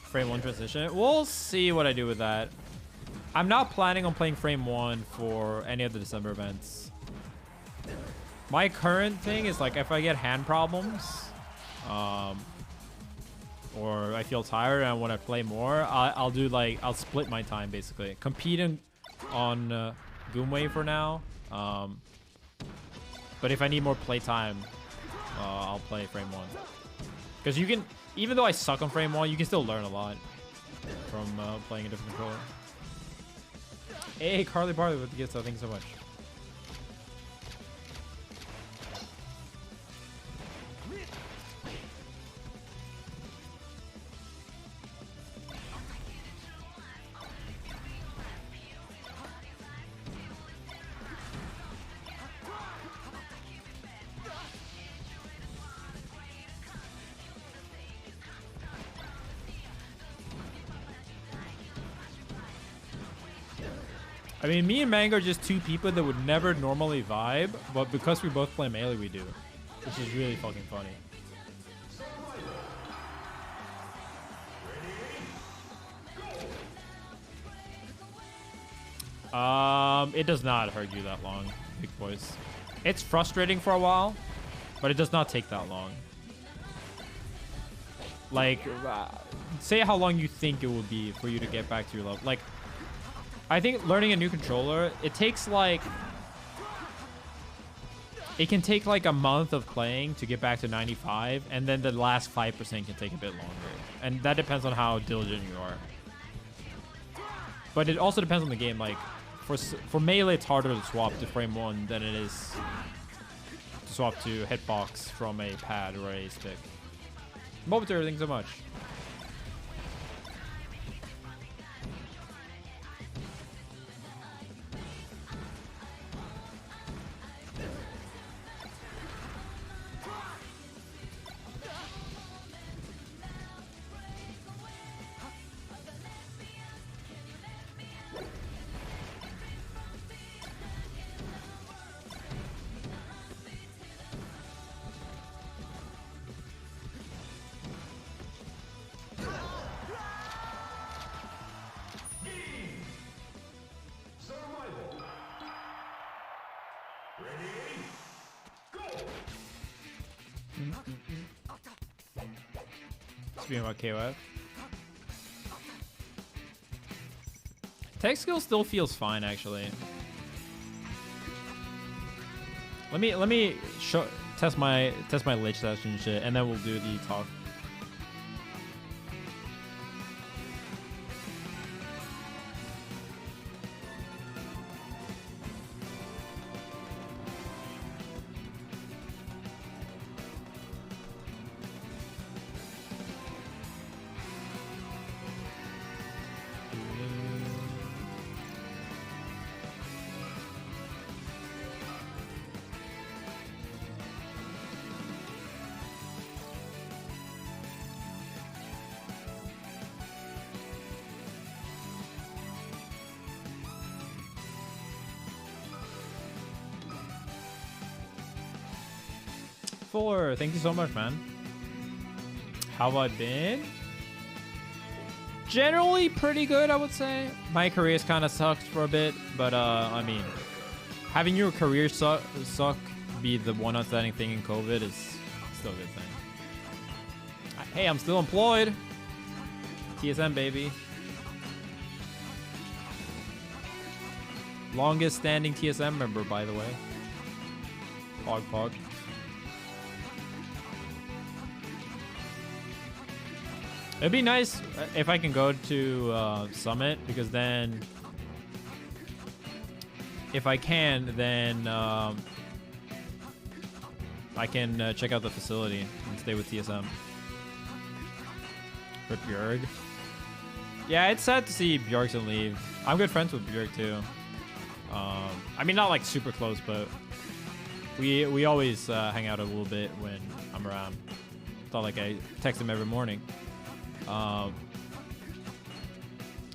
Frame 1 transition. We'll see what I do with that. I'm not planning on playing frame 1 for any of the December events. My current thing is like if I get hand problems, or I feel tired and I want to play more, I'll do like, I'll split my time basically. Competing on Goomway for now. But if I need more play time, I'll play frame 1. Because you can, even though I suck on frame 1, you can still learn a lot from playing a different controller. Hey, Carly Barley with the gifts, thanks so much. I mean, me and Mango are just two people that would never normally vibe, but because we both play melee, we do. Which is really fucking funny. It does not hurt you that long, big boys. It's frustrating for a while, but it does not take that long. Like, say how long you think it would be for you to get back to your level. Like, I think learning a new controller, it takes like, it can take like a month of playing to get back to 95, and then the last 5% can take a bit longer. And that depends on how diligent you are. But it also depends on the game. Like, for melee, it's harder to swap to frame 1 than it is to swap to hitbox from a pad or a stick. Momentary, thanks so much. Speaking about KOF, tech skill still feels fine actually. Let me test my lich test and shit, and then we'll do the talk. Fuller, thank you so much, man. How have I been? Generally pretty good, I would say. My career's kind of sucked for a bit, but I mean, having your career suck be the one outstanding thing in COVID is still a good thing. Hey, I'm still employed. TSM, baby. Longest standing TSM member, by the way. Pog. It'd be nice if I can go to Summit, because then if I can, then I can check out the facility and stay with TSM. Rip Björg. Yeah, it's sad to see Björkson leave. I'm good friends with Björk too. I mean, not like super close, but we always hang out a little bit when I'm around. It's not like I text him every morning. And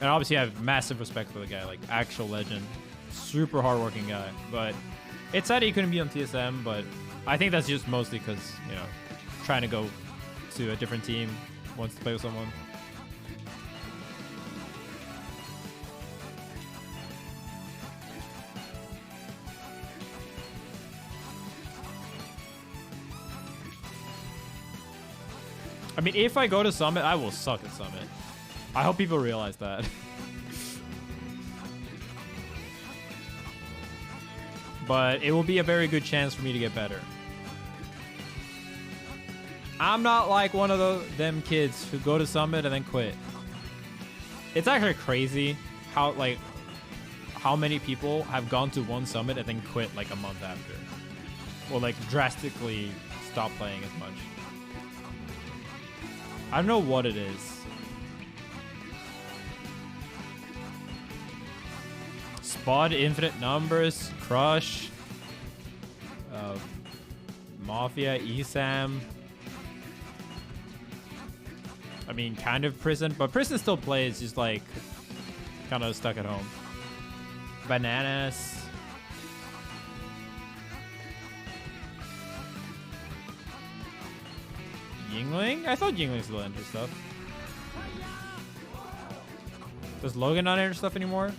obviously I have massive respect for the guy, like actual legend, super hardworking guy. But it's sad he couldn't be on TSM, but I think that's just mostly because, you know, trying to go to a different team, wants to play with someone. I mean, if I go to Summit, I will suck at Summit. I hope people realize that. But it will be a very good chance for me to get better. I'm not like one of them kids who go to Summit and then quit. It's actually crazy how many people have gone to one Summit and then quit like a month after. Or like drastically stop playing as much. I don't know what it is. Spot, infinite numbers, Crush, Mafia, ESAM. I mean, kind of Prison, but Prison still plays, just like kind of stuck at home. Bananas. Yingling? I thought Yingling still entered stuff. Does Logan not enter stuff anymore?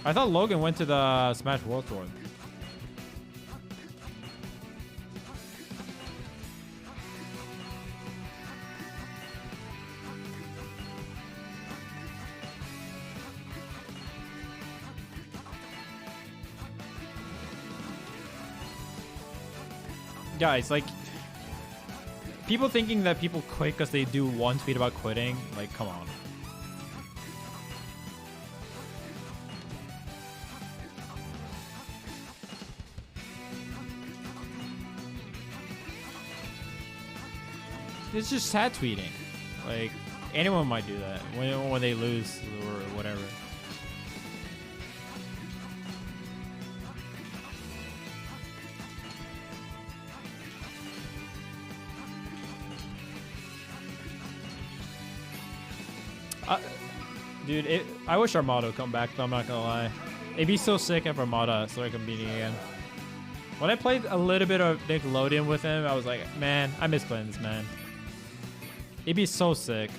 I thought Logan went to the Smash World Tour. Guys, like, people thinking that people quit because they do one tweet about quitting, like, come on. It's just sad tweeting. Like, anyone might do that when they lose or whatever. Dude, I wish Armada would come back, though, I'm not gonna lie. It'd be so sick if Armada started competing again. When I played a little bit of Nickelodeon with him, I was like, man, I miss playing this man. It'd be so sick.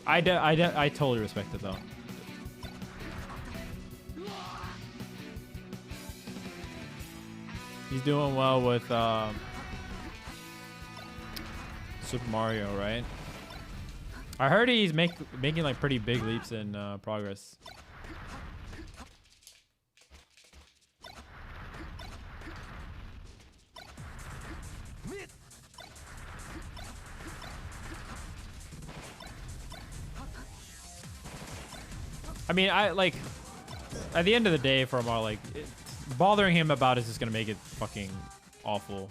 I totally respect it, though. He's doing well with Super Mario, right? I heard he's making like pretty big leaps in progress. I mean, I like at the end of the day, for Amar, like bothering him about is just gonna make it fucking awful.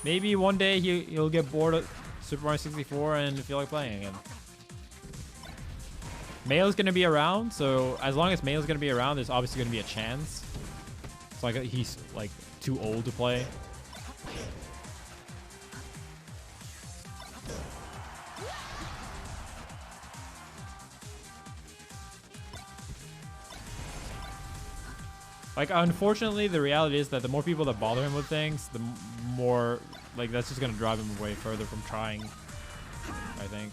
Maybe one day he'll get bored of Super Mario 64 and feel like playing again. Mayo's gonna be around, so as long as Mayo's gonna be around, there's obviously gonna be a chance. It's like he's like too old to play. Like, unfortunately, the reality is that the more people that bother him with things, the more, like, that's just gonna drive him away further from trying, I think.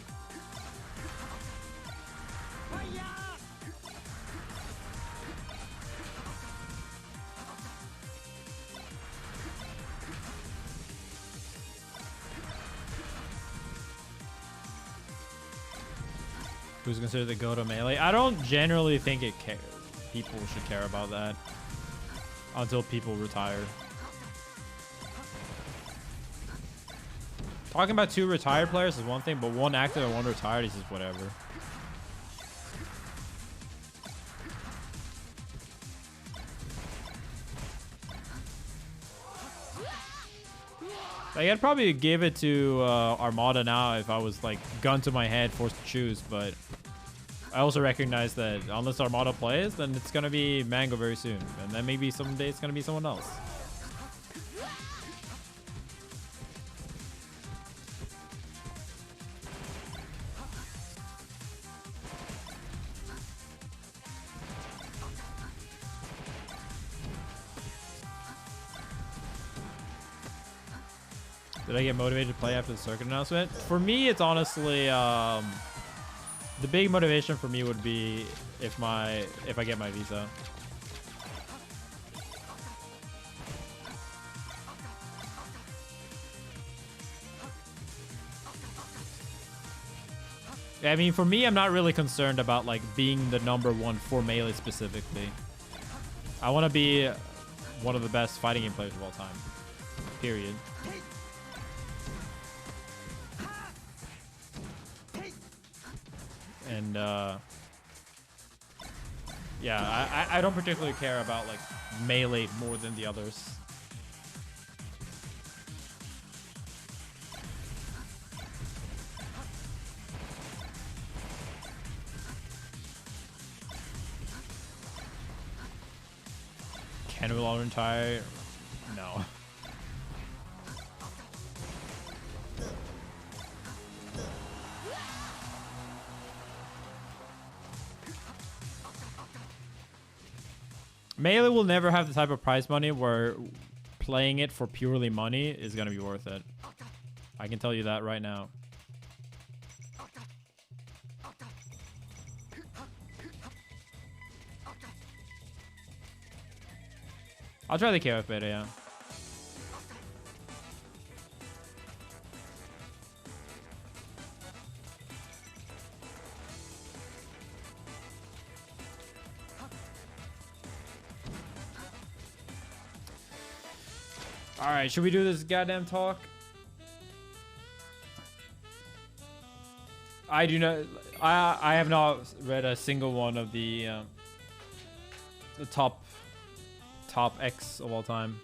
Who's considered the go-to melee? I don't generally think people should care about that until people retire. Talking about 2 retired players is one thing, but 1 active and 1 retired is just whatever. Like, I'd probably give it to Armada now if I was like gun to my head, forced to choose, but I also recognize that unless Armada plays, then it's gonna be Mango very soon, and then maybe someday it's gonna be someone else. Did I get motivated to play after the circuit announcement? For me, it's honestly the big motivation for me would be if I get my visa. I mean, for me, I'm not really concerned about like being the #1 for Melee specifically. I want to be one of the best fighting game players of all time. Period. And yeah, I don't particularly care about like Melee more than the others. Can we all retire? No. Melee will never have the type of prize money where playing it for purely money is going to be worth it. I can tell you that right now. I'll try the KOF beta, yeah. All right, should we do this goddamn talk? I do not. I have not read a single one of the top X of all time.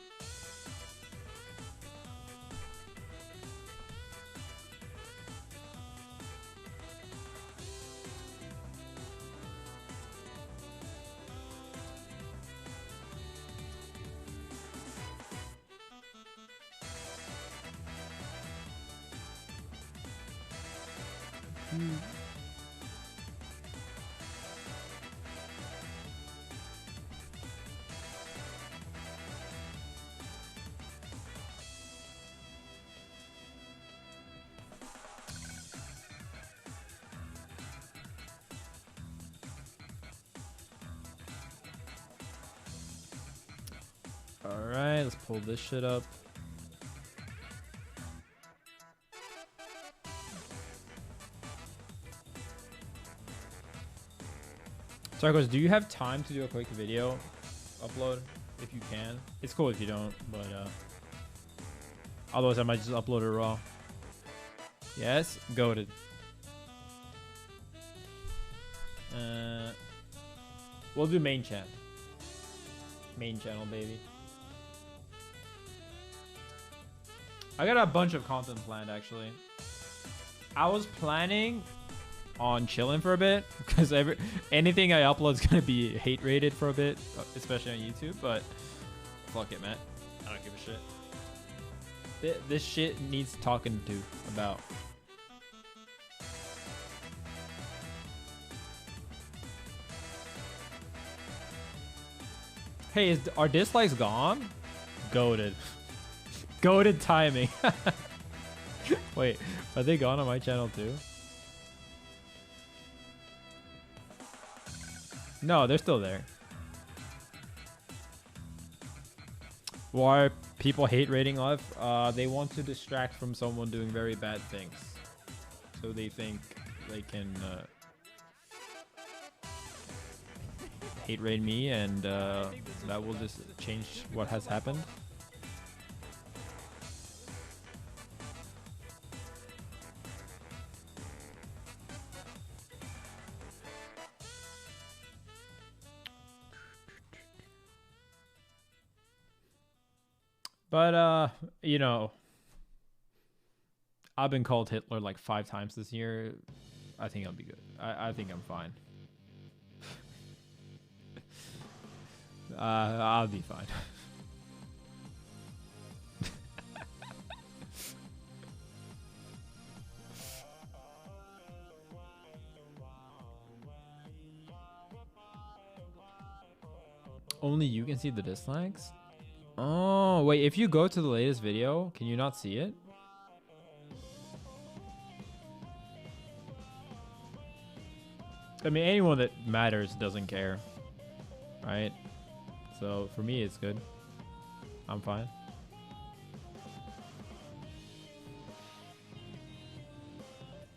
All right, let's pull this shit up. Sarkos, do you have time to do a quick video upload? If you can. It's cool if you don't, but otherwise I might just upload it raw. Yes, goated. We'll do main chat. Main channel, baby. I got a bunch of content planned, actually. I was planning on chilling for a bit because anything I upload is gonna be hate rated for a bit, especially on YouTube. But fuck it, man. I don't give a shit. This shit needs talking to about. Hey, are dislikes gone? Goated. Goated timing. Wait, are they gone on my channel too? No, they're still there. Why people hate rating live? They want to distract from someone doing very bad things. So they think they can hate rate me, and that will just change what has happened. But you know, I've been called Hitler like 5 times this year. I think I'll be good. I think I'm fine. I'll be fine. Only you can see the dislikes? Oh, wait, if you go to the latest video, can you not see it? I mean, anyone that matters doesn't care, right? So for me, it's good. I'm fine.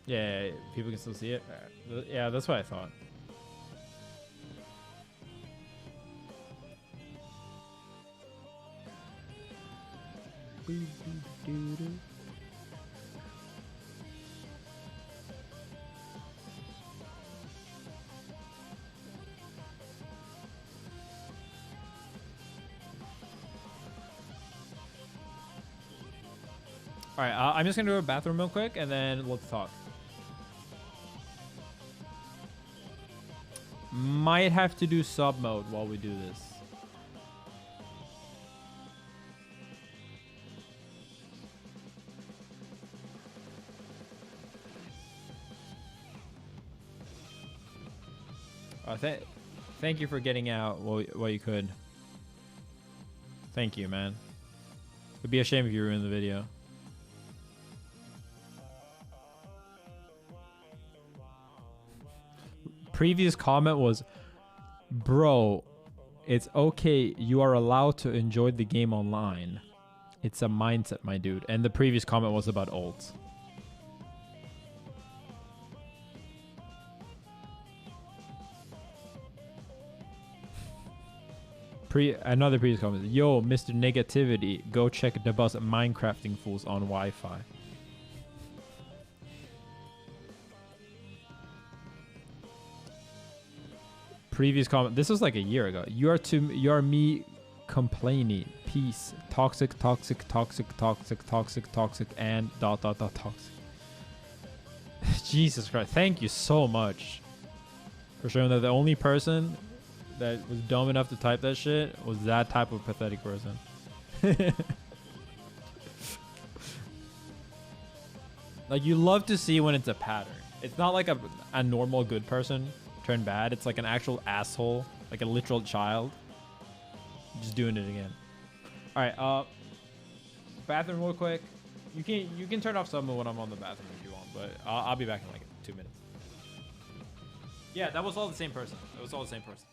Yeah, people can still see it. Yeah, that's what I thought. All right, I'm just gonna go to the bathroom real quick, and then let's talk. Might have to do sub mode while we do this. Thank you for getting out while you could. Thank you, man. It'd be a shame if you ruined the video. Previous comment was, bro, it's okay. You are allowed to enjoy the game online. It's a mindset, my dude. And the previous comment was about ults. Another previous comment. Yo, Mr. Negativity, go check the bus Minecrafting fools on Wi-Fi. Previous comment. This was like a year ago. You are me complaining. Peace. Toxic, toxic, toxic, toxic, toxic, toxic, and ... toxic. Jesus Christ. Thank you so much for showing that the only person that was dumb enough to type that shit was that type of pathetic person. Like, you love to see when it's a pattern. It's not like a normal good person turn bad. It's like an actual asshole, like a literal child just doing it again. All right, bathroom real quick. You can turn off some when I'm on the bathroom if you want, but I'll be back in like 2 minutes. Yeah, that was all the same person. It was all the same person.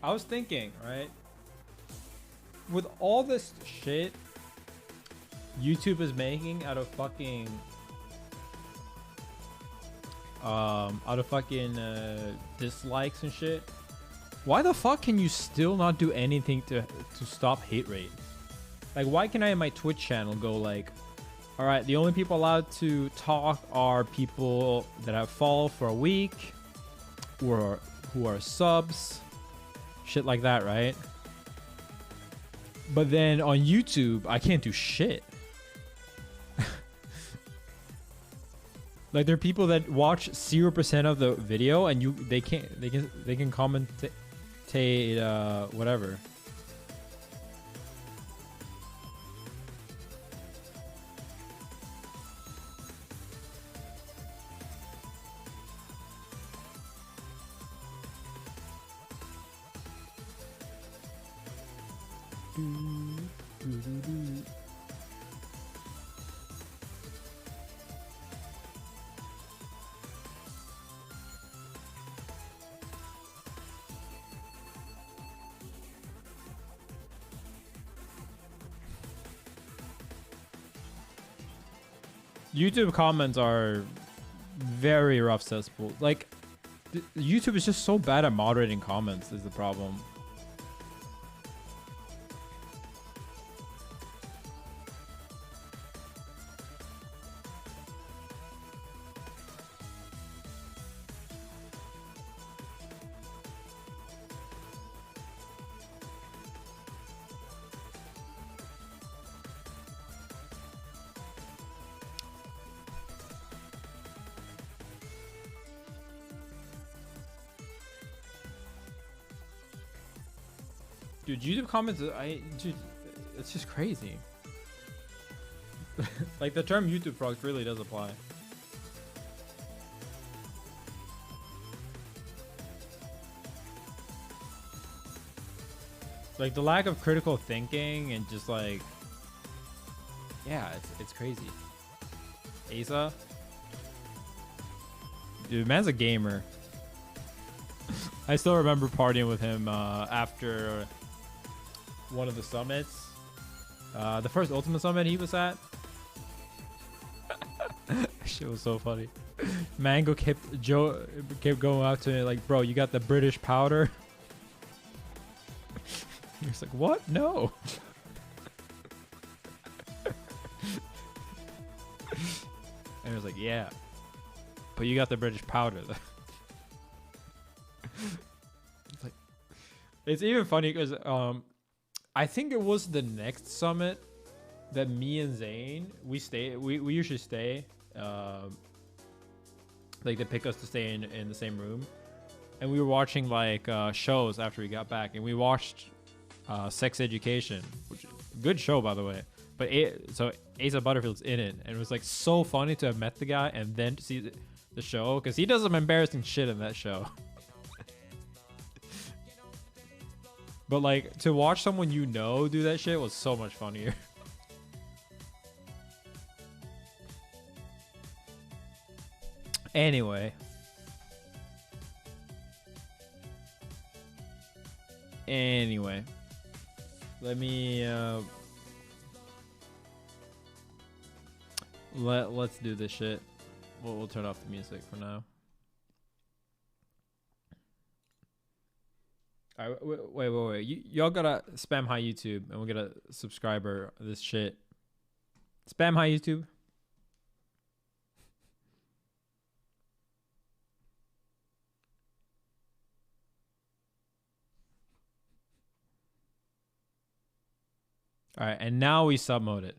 I was thinking, right? With all this shit YouTube is making out of fucking dislikes and shit, why the fuck can you still not do anything to stop hate rate? Like, why can I in my Twitch channel go like, all right, the only people allowed to talk are people that have followed for a week or who are subs, shit like that, right? But then on YouTube, I can't do shit. Like, there are people that watch 0% of the video, and they can commentate whatever. YouTube comments are very rough cesspool. Like, YouTube is just so bad at moderating comments is the problem. Dude, YouTube comments, dude, it's just crazy. Like, the term YouTube frogs really does apply. Like, the lack of critical thinking and just like, yeah, it's crazy. Asa, dude, man's a gamer. I still remember partying with him after one of the summits, the first Ultimate Summit he was at. Shit was so funny. Mango kept going out to me like, bro, you got the British powder? He was like, what? No. And he was like, yeah, but you got the British powder though. It's like, it's even funny because I think it was the next summit that me and Zane we usually stay, like they pick us to stay in the same room, and we were watching like shows after we got back, and we watched Sex Education, which is a good show by the way, but so Asa Butterfield's in it, and it was like so funny to have met the guy and then to see the show because he does some embarrassing shit in that show. But like, to watch someone you know do that shit was so much funnier. Anyway. Let me let's do this shit. We'll turn off the music for now. All right, wait. Y'all gotta spam hi YouTube, and we'll get a subscriber of this shit. Spam hi YouTube. All right, and now we submode it.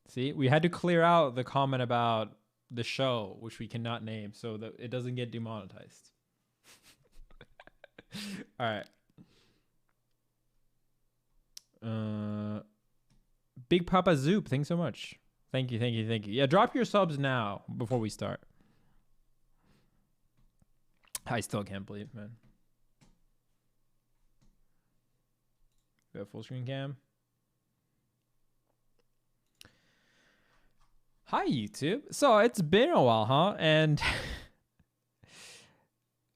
See, we had to clear out the comment about the show, which we cannot name, so that it doesn't get demonetized. All right. Big Papa Zoop, thanks so much. Thank you. Yeah, drop your subs now before we start. I still can't believe, man. We have full screen cam. Hi, YouTube. So it's been a while, huh? And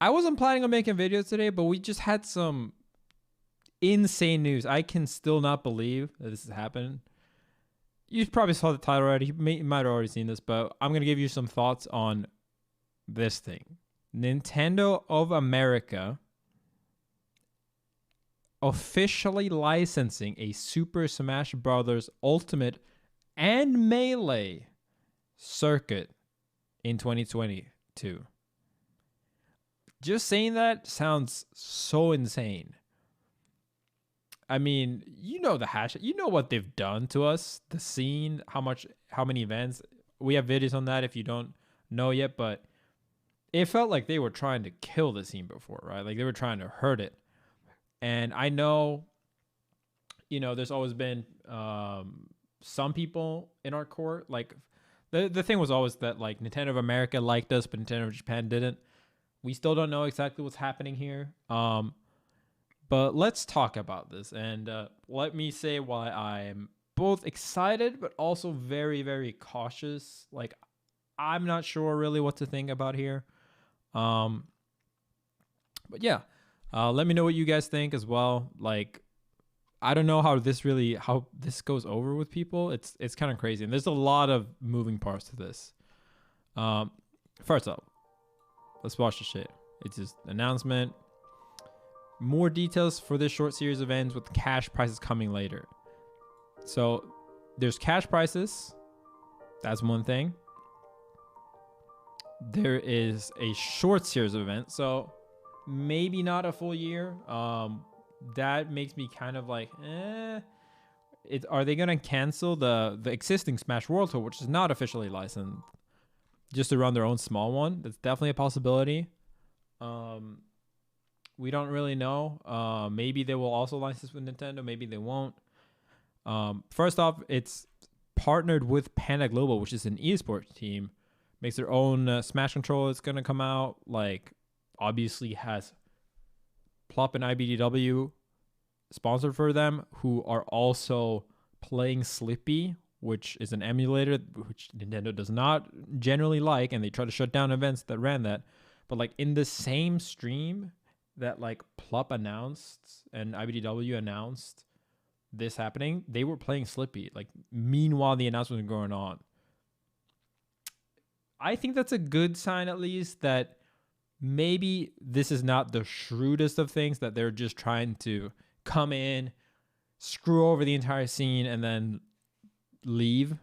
I wasn't planning on making videos today, but we just had some insane news. I can still not believe that this is happening. You probably saw the title already. You might have already seen this, but I'm going to give you some thoughts on this thing. Nintendo of America officially licensing a Super Smash Bros. Ultimate and Melee circuit in 2022. Just saying that sounds so insane. I mean, you know the hash, you know what they've done to us, the scene, how many events. We have videos on that if you don't know yet, but it felt like they were trying to kill the scene before, right? Like they were trying to hurt it. And I know, there's always been some people in our court. Like the thing was always that like Nintendo of America liked us, but Nintendo of Japan didn't. We still don't know exactly what's happening here. But let's talk about this. And let me say why I'm both excited, but also very, very cautious. Like, I'm not sure really what to think about here. But yeah, let me know what you guys think as well. Like, I don't know how this goes over with people. It's kind of crazy. And there's a lot of moving parts to this. First up, let's watch the shit. It's just announcement. More details for this short series of events with cash prices coming later. So there's cash prices. That's one thing. There is a short series of events. So maybe not a full year. That makes me kind of like, are they going to cancel the existing Smash World Tour, which is not officially licensed, just to run their own small one? That's definitely a possibility. We don't really know. Maybe they will also license with Nintendo. Maybe they won't. First off, it's partnered with Panda Global, which is an esports team. Makes their own Smash controller. It's going to come out. Like, obviously has Plop and IBDW sponsored for them, who are also playing Slippy, which is an emulator, which Nintendo does not generally like, and they try to shut down events that ran that. But like in the same stream that like Plop announced and IBDW announced this happening, they were playing Slippy. Like meanwhile, the announcement was going on. I think that's a good sign, at least, that maybe this is not the shrewdest of things, that they're just trying to come in, screw over the entire scene, and then leave.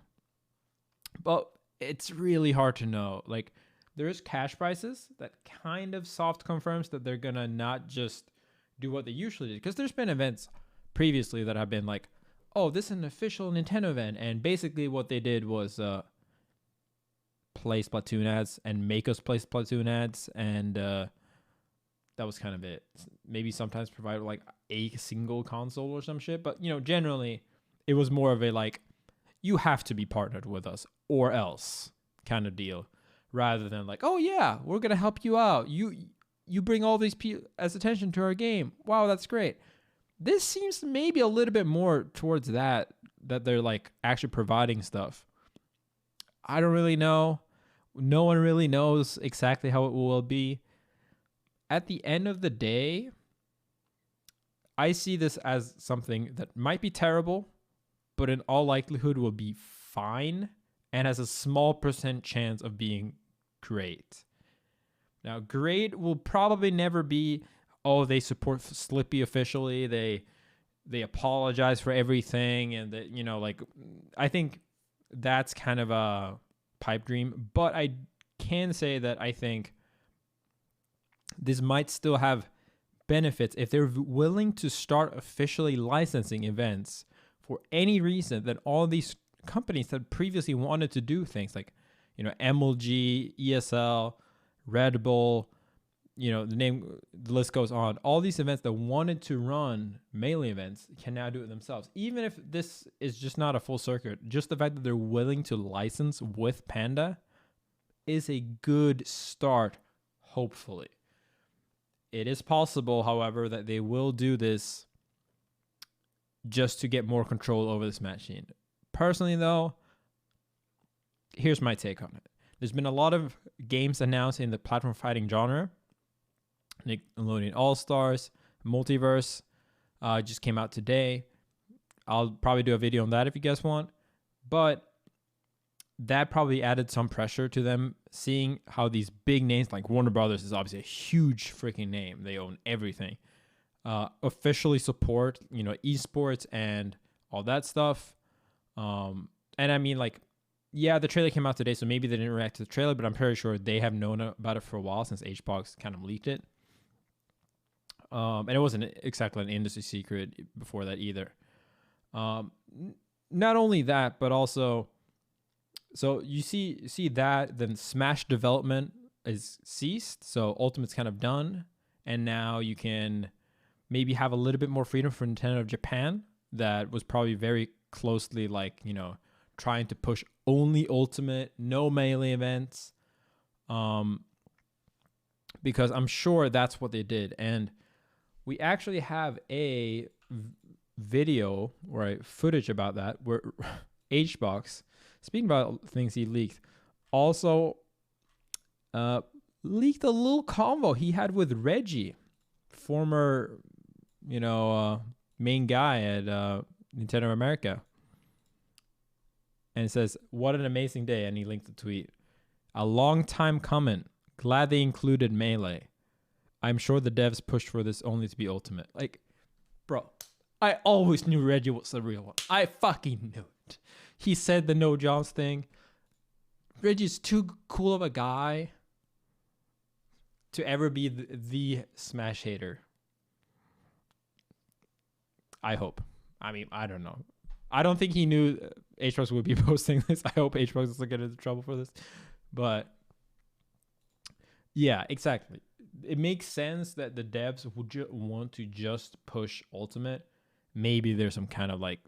But it's really hard to know. Like, there's cash prices that kind of soft confirms that they're gonna not just do what they usually do. Because there's been events previously that have been like, oh, this is an official Nintendo event, and basically what they did was play Splatoon ads and make us play Splatoon ads, and that was kind of it. Maybe sometimes provide like a single console or some shit, but generally it was more of a like, you have to be partnered with us or else kind of deal, rather than like, oh yeah, we're gonna help you out. You bring all these people as attention to our game. Wow, that's great. This seems maybe a little bit more towards that they're like actually providing stuff. I don't really know. No one really knows exactly how it will be. At the end of the day, I see this as something that might be terrible, but in all likelihood will be fine and has a small % chance of being great. Now, great will probably never be, oh, they support Slippy officially, they apologize for everything, and that, like, I think that's kind of a pipe dream. But I can say that I think this might still have benefits if they're willing to start officially licensing events for any reason that all these companies that previously wanted to do things like, MLG, ESL, Red Bull, the list goes on. All these events that wanted to run Melee events can now do it themselves. Even if this is just not a full circuit, just the fact that they're willing to license with Panda is a good start, hopefully. It is possible, however, that they will do this just to get more control over this machine. Personally, though, here's my take on it. There's been a lot of games announced in the platform fighting genre Nickelodeon All-Stars, Multiverse, just came out today. I'll probably do a video on that if you guys want. But that probably added some pressure to them, seeing how these big names, like Warner Brothers is obviously a huge freaking name. They own everything. Officially support, esports and all that stuff. And I mean, like, yeah, the trailer came out today, so maybe they didn't react to the trailer, but I'm pretty sure they have known about it for a while since HBox kind of leaked it. And it wasn't exactly an industry secret before that either. Not only that, but also, so you see that, then Smash development is ceased, so Ultimate's kind of done, and now you can maybe have a little bit more freedom for Nintendo of Japan, that was probably very closely, like, trying to push only Ultimate, no Melee events, because I'm sure that's what they did. And we actually have a video or footage about that, where HBox, speaking about things he leaked, also leaked a little convo he had with Reggie, former, main guy at Nintendo America. And it says, "What an amazing day." And he linked the tweet. "A long time coming. Glad they included Melee. I'm sure the devs pushed for this only to be Ultimate." Like, bro, I always knew Reggie was the real one. I fucking knew it. He said the no Johns thing. Reggie's too cool of a guy to ever be the Smash hater. I hope. I mean, I don't know. I don't think he knew HBox would be posting this. I hope HBox doesn't get into trouble for this. But yeah, exactly. It makes sense that the devs would want to just push Ultimate. Maybe there's some kind of like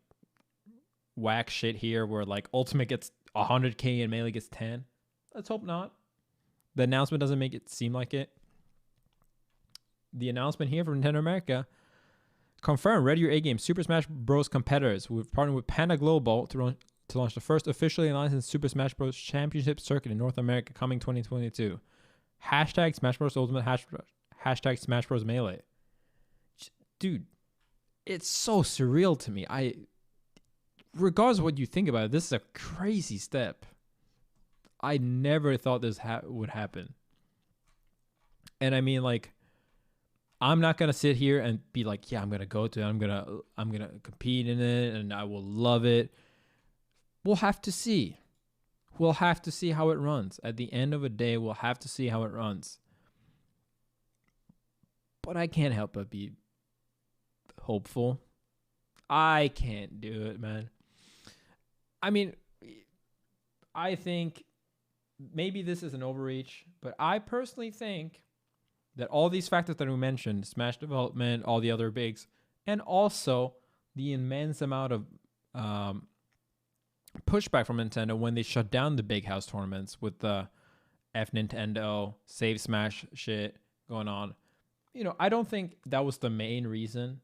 whack shit here where like Ultimate gets 100K and Melee gets 10. Let's hope not. The announcement doesn't make it seem like it. The announcement here from Nintendo America: confirm, ready your A game. Super Smash Bros. Competitors. We've partnered with Panda Global to launch the first officially licensed Super Smash Bros. Championship circuit in North America coming 2022. Hashtag Smash Bros. Ultimate. Hashtag Smash Bros. Melee. Dude, it's so surreal to me. Regardless of what you think about it, this is a crazy step. I never thought this would happen. And I mean, like, I'm not gonna sit here and be like, yeah, I'm gonna go to it. I'm gonna compete in it, and I will love it. We'll have to see. We'll have to see how it runs. At the end of the day, we'll have to see how it runs. But I can't help but be hopeful. I can't do it, man. I mean, I think maybe this is an overreach, but I personally think that all these factors that we mentioned, Smash development, all the other bigs, and also the immense amount of pushback from Nintendo when they shut down the big house tournaments with the F Nintendo, Save Smash shit going on. I don't think that was the main reason,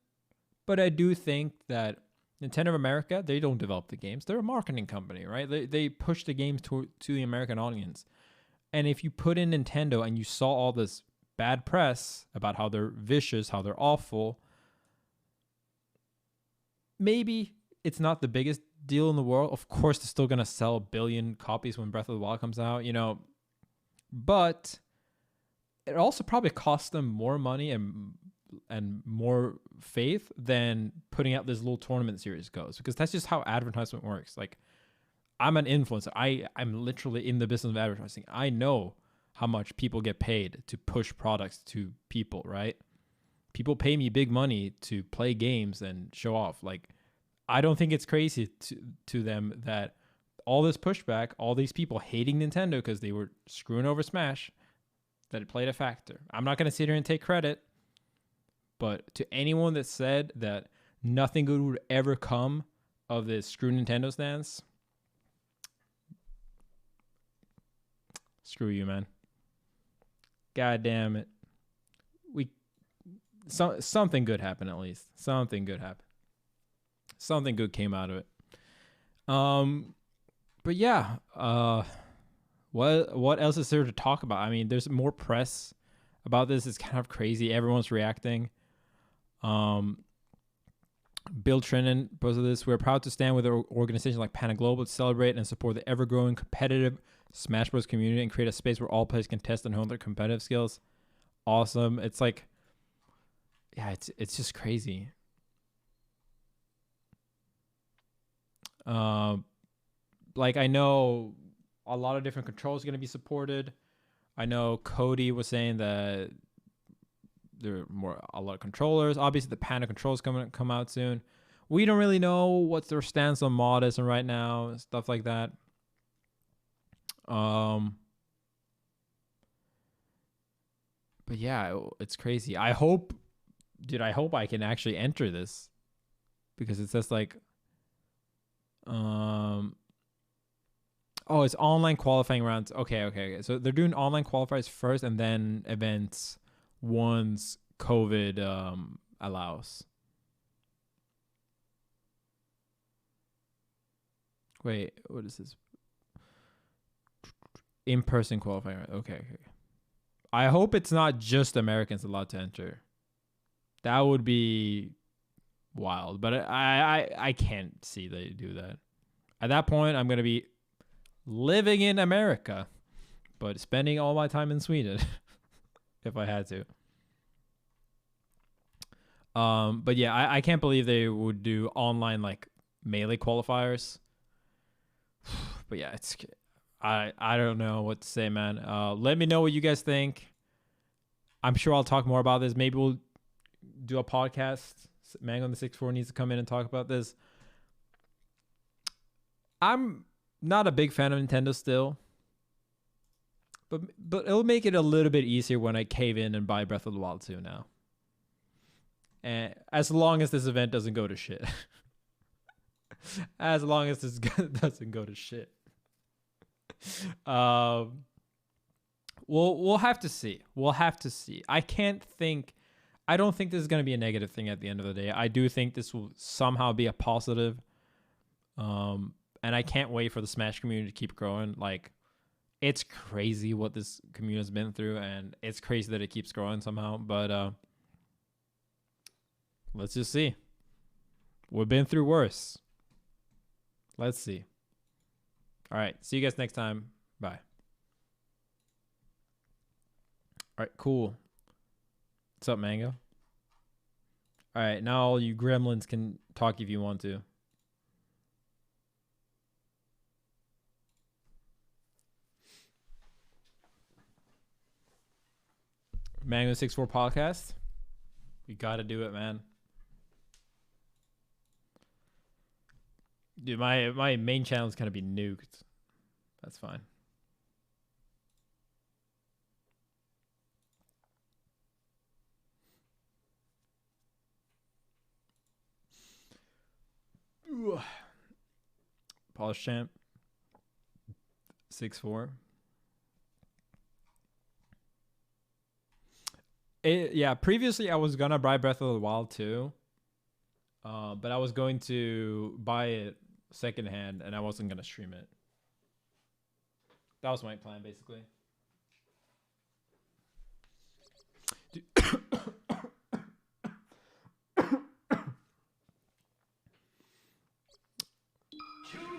but I do think that Nintendo of America, they don't develop the games. They're a marketing company, right? They push the games to the American audience. And if you put in Nintendo and you saw all this bad press about how they're vicious, how they're awful, maybe it's not the biggest deal in the world. Of course, they're still going to sell 1 billion copies when Breath of the Wild comes out, but it also probably costs them more money and more faith than putting out this little tournament series goes, because that's just how advertisement works. Like, I'm an influencer. I'm literally in the business of advertising. I know how much people get paid to push products to people, right? People pay me big money to play games and show off. Like, I don't think it's crazy to them that all this pushback, all these people hating Nintendo because they were screwing over Smash, that it played a factor. I'm not going to sit here and take credit, but to anyone that said that nothing good would ever come of this screw Nintendo stance, screw you, man. God damn it. Something good happened, at least. Something good happened. Something good came out of it. But yeah, what else is there to talk about? I mean, there's more press about this is kind of crazy. Everyone's reacting. Bill Trinan posted this. We're proud to stand with organizations like Panda Global to celebrate and support the ever-growing competitive Smash Bros. Community and create a space where all players can test and hone their competitive skills. Awesome. It's like, yeah, it's just crazy. Like, I know a lot of different controls are going to be supported. I know Cody was saying that there are a lot of controllers. Obviously, the Panda controls come out soon. We don't really know what their stance on mod is right now, stuff like that. But yeah, it's crazy. I hope I can actually enter this, because it says like, oh, it's online qualifying rounds. Okay. So they're doing online qualifiers first, and then events once COVID allows. Wait, what is this? In-person qualifying. Okay. I hope it's not just Americans allowed to enter. That would be wild, but I can't see they do that. At that point, I'm gonna be living in America, but spending all my time in Sweden if I had to. But yeah, I can't believe they would do online like melee qualifiers. But yeah, I don't know what to say, man. Let me know what you guys think. I'm sure I'll talk more about this. Maybe we'll do a podcast. Mango on the 6-4 needs to come in and talk about this. I'm not a big fan of Nintendo still, but it'll make it a little bit easier when I cave in and buy Breath of the Wild 2 now. And as long as this event doesn't go to shit. As long as this doesn't go to shit. We'll have to see. We'll have to see. I don't think this is going to be a negative thing at the end of the day. I do think this will somehow be a positive. And I can't wait for the Smash community to keep growing. Like, it's crazy what this community has been through, and it's crazy that it keeps growing somehow. But let's just see. We've been through worse. Let's see. All right. See you guys next time. Bye. All right. Cool. What's up, Mango? All right. Now all you gremlins can talk if you want to. Mango 6-4 podcast. We got to do it, man. Dude, my main channel is going to be nuked. That's fine. Ooh. Polish champ. 6-4. Yeah, previously I was gonna buy Breath of the Wild 2, but I was going to buy it secondhand and I wasn't gonna stream it. That was my plan, basically. Choose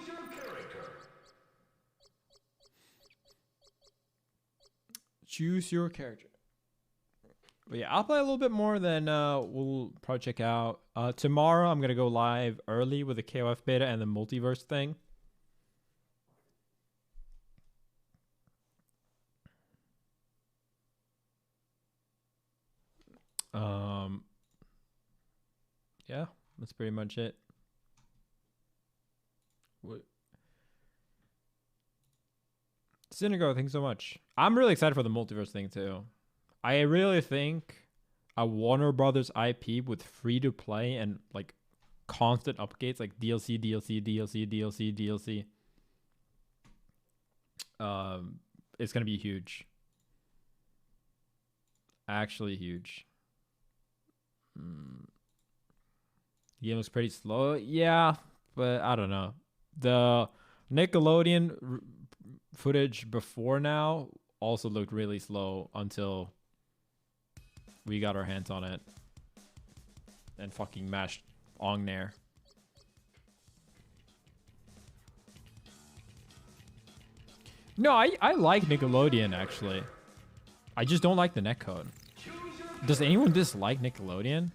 your character. Choose your character. But yeah, I'll play a little bit more, then we'll probably check out. Tomorrow, I'm going to go live early with the KOF beta and the multiverse thing. Yeah, that's pretty much it. What? Synagogue, thanks so much. I'm really excited for the multiverse thing, too. I really think a Warner Brothers IP with free to play and like constant updates, like DLC, it's gonna be huge. Actually huge. The game looks pretty slow, yeah, but I don't know. The Nickelodeon footage before now also looked really slow until we got our hands on it and fucking mashed Ong there. No, I like Nickelodeon actually. I just don't like the netcode. Does anyone dislike Nickelodeon?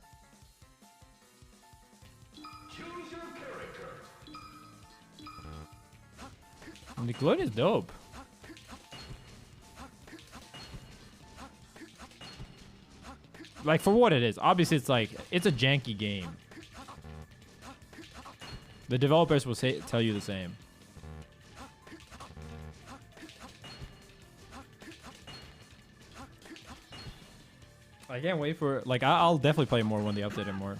Nickelodeon is dope. Like for what it is. Obviously it's like it's a janky game. The developers will tell you the same. I can't wait for like I'll definitely play more when they update it more.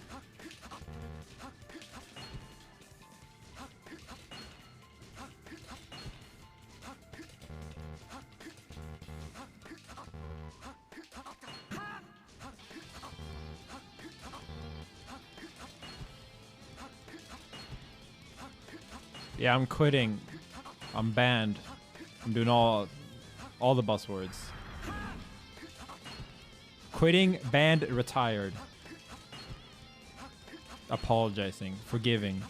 Yeah, I'm quitting. I'm banned. I'm doing all the buzzwords. Quitting, banned, retired. Apologizing, forgiving.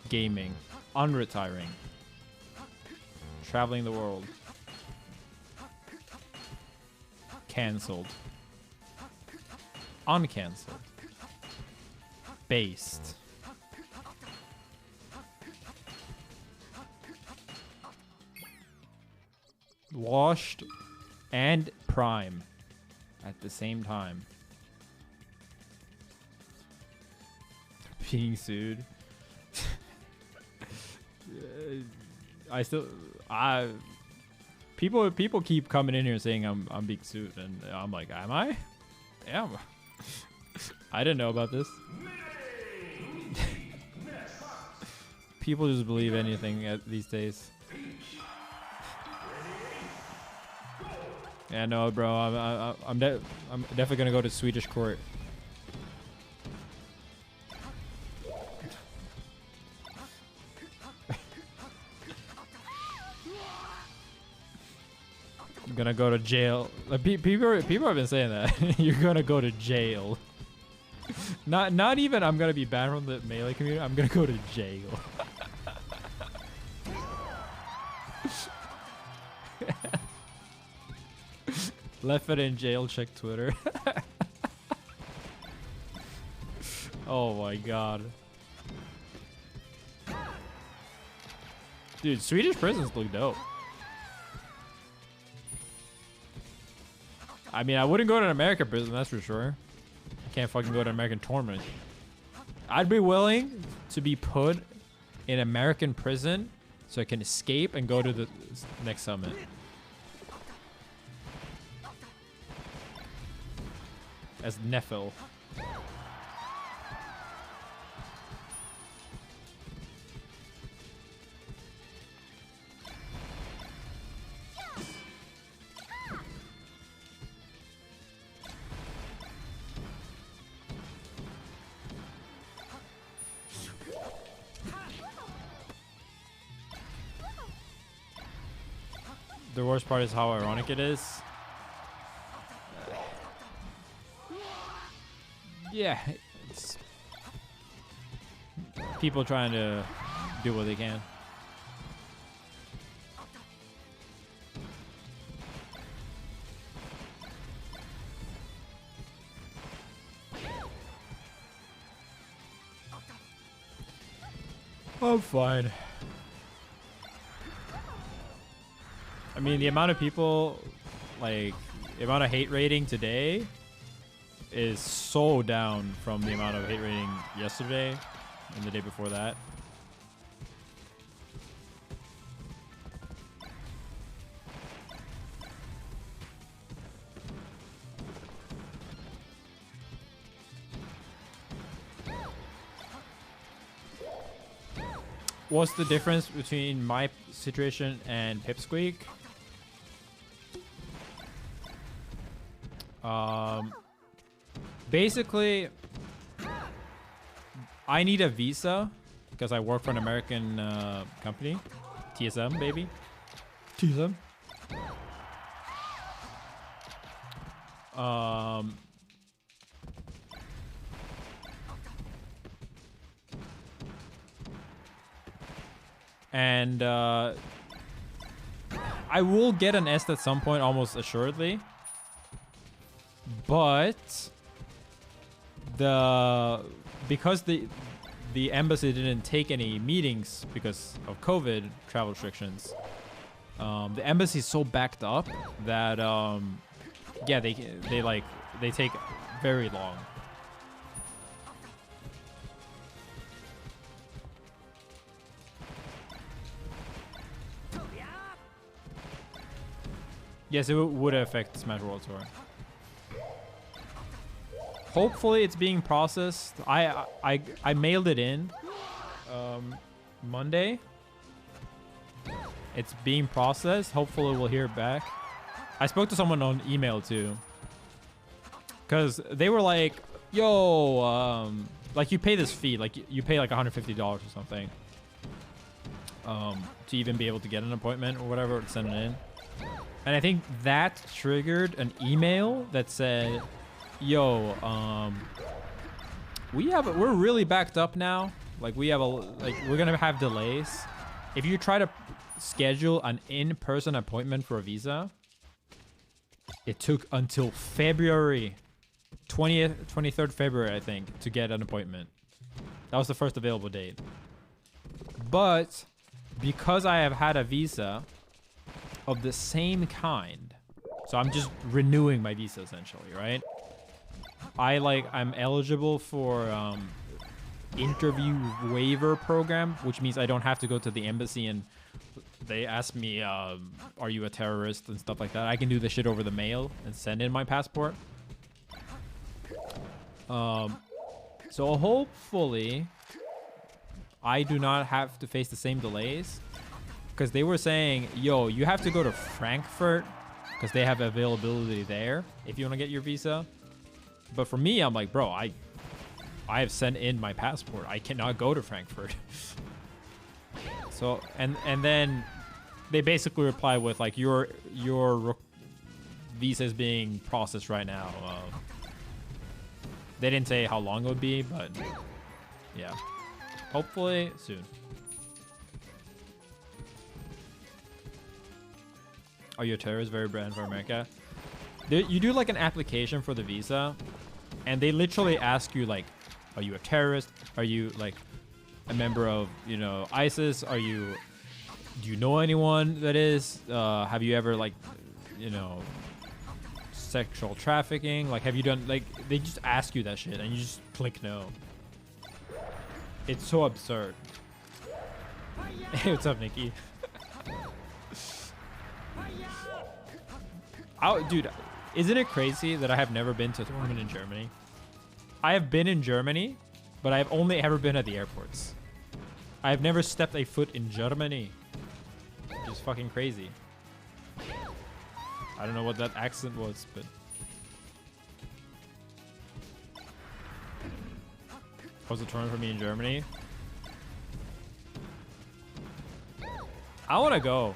Gaming, unretiring. Traveling the world. Cancelled. Uncancelled. Based. Washed and prime at the same time. Being sued. People keep coming in here saying I'm being sued, and I'm like, am I? Damn. I didn't know about this. People just believe anything these days. Yeah, no, bro. I'm definitely gonna go to Swedish court. I'm gonna go to jail. Like, people have been saying that. You're gonna go to jail. Not even I'm gonna be banned from the melee community. I'm gonna go to jail. Leffen in jail, check Twitter. Oh my god. Dude, Swedish prisons look dope. I mean, I wouldn't go to an American prison, that's for sure. I can't fucking go to an American tournament. I'd be willing to be put in American prison so I can escape and go to the next summit. As Neffel. The worst part is how ironic it is. Yeah, it's people trying to do what they can. I'm fine. I mean, the amount of people, like, the amount of hate rating today is so down from the amount of hate rating yesterday and the day before that. What's the difference between my situation and Pipsqueak? Basically, I need a visa because I work for an American company. TSM, baby. TSM. And I will get an S at some point, almost assuredly. But because the embassy didn't take any meetings because of COVID travel restrictions, the embassy is so backed up that yeah, they take very long. Yes, it would affect Smash World Tour. Hopefully, it's being processed. I mailed it in Monday. It's being processed. Hopefully, we'll hear back. I spoke to someone on email too, because they were like, "Yo, like you pay this fee, like you pay like $150 or something, to even be able to get an appointment or whatever, to send it in." And I think that triggered an email that said, "Yo, we're really backed up now. Like we're gonna have delays. If you try to schedule an in-person appointment for a visa, it took until February 20th, 23rd February, I think, to get an appointment. That was the first available date. But because I have had a visa of the same kind, so I'm just renewing my visa essentially, right? I'm eligible for interview waiver program, which means I don't have to go to the embassy and they ask me, are you a terrorist and stuff like that. I can do the shit over the mail and send in my passport. So hopefully I do not have to face the same delays, because they were saying, yo, you have to go to Frankfurt because they have availability there if you want to get your visa. But for me, I'm like, bro, I have sent in my passport. I cannot go to Frankfurt. So, and then they basically reply with like, your visa is being processed right now. They didn't say how long it would be, but yeah, hopefully soon. Are you a terrorist? Very brand for America. You do like an application for the visa, and they literally ask you like, are you a terrorist? Are you like a member of, you know, ISIS? Do you know anyone that is? Have you ever like, you know, sexual trafficking? Like, have you done, like, they just ask you that shit and you just click no. It's so absurd. Hey, what's up, Nikki? Dude, isn't it crazy that I have never been to a tournament in Germany? I have been in Germany, but I've only ever been at the airports. I have never stepped a foot in Germany. Which is fucking crazy. I don't know what that accent was, but... Was the tournament for me in Germany? I want to go.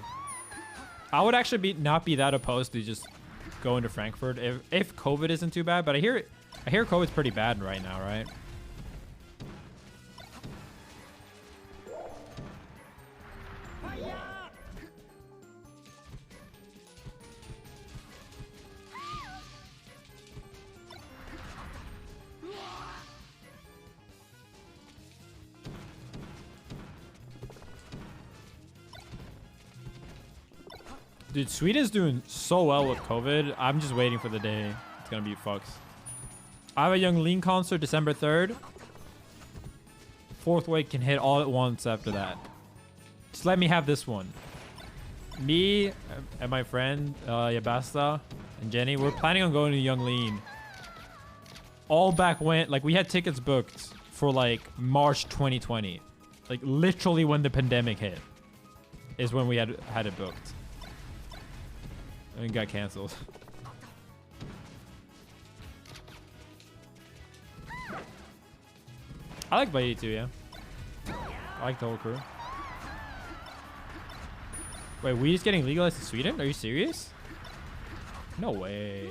I would actually not be that opposed to just going to Frankfurt if COVID isn't too bad, but I hear COVID's pretty bad right now, right? Dude, Sweden's doing so well with COVID. I'm just waiting for the day it's gonna be fucked. I have a Young Lean concert December 3rd. Fourth wave can hit all at once after that. Just let me have this one. Me and my friend Yabasta and Jenny, we're planning on going to Young Lean. All back when, like, we had tickets booked for like March 2020. Like literally when the pandemic hit is when we had it booked. And it got canceled. I like Buddy too, yeah. I like the whole crew. Wait, weed is getting legalized in Sweden? Are you serious? No way.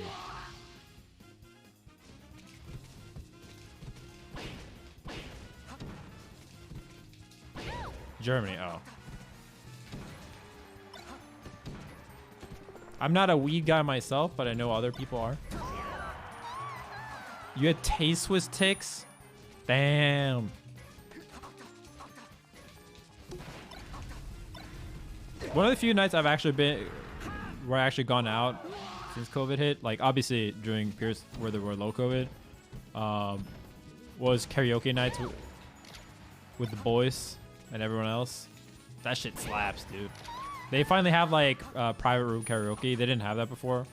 Germany. Oh. I'm not a weed guy myself, but I know other people are. You had Tay-Swiss ticks? Damn. One of the few nights I've actually been where I actually gone out since COVID hit, like obviously during periods where there were low COVID, was karaoke nights with the boys and everyone else. That shit slaps, dude. They finally have like private room karaoke. They didn't have that before.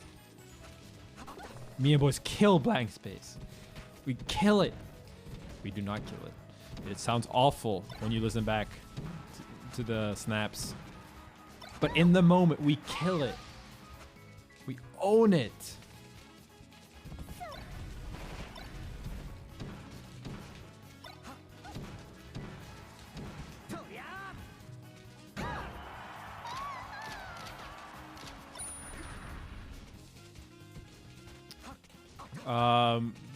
Me and boys kill blank space. We kill it. We do not kill it. It sounds awful when you listen back to the snaps. But in the moment, we kill it. We own it.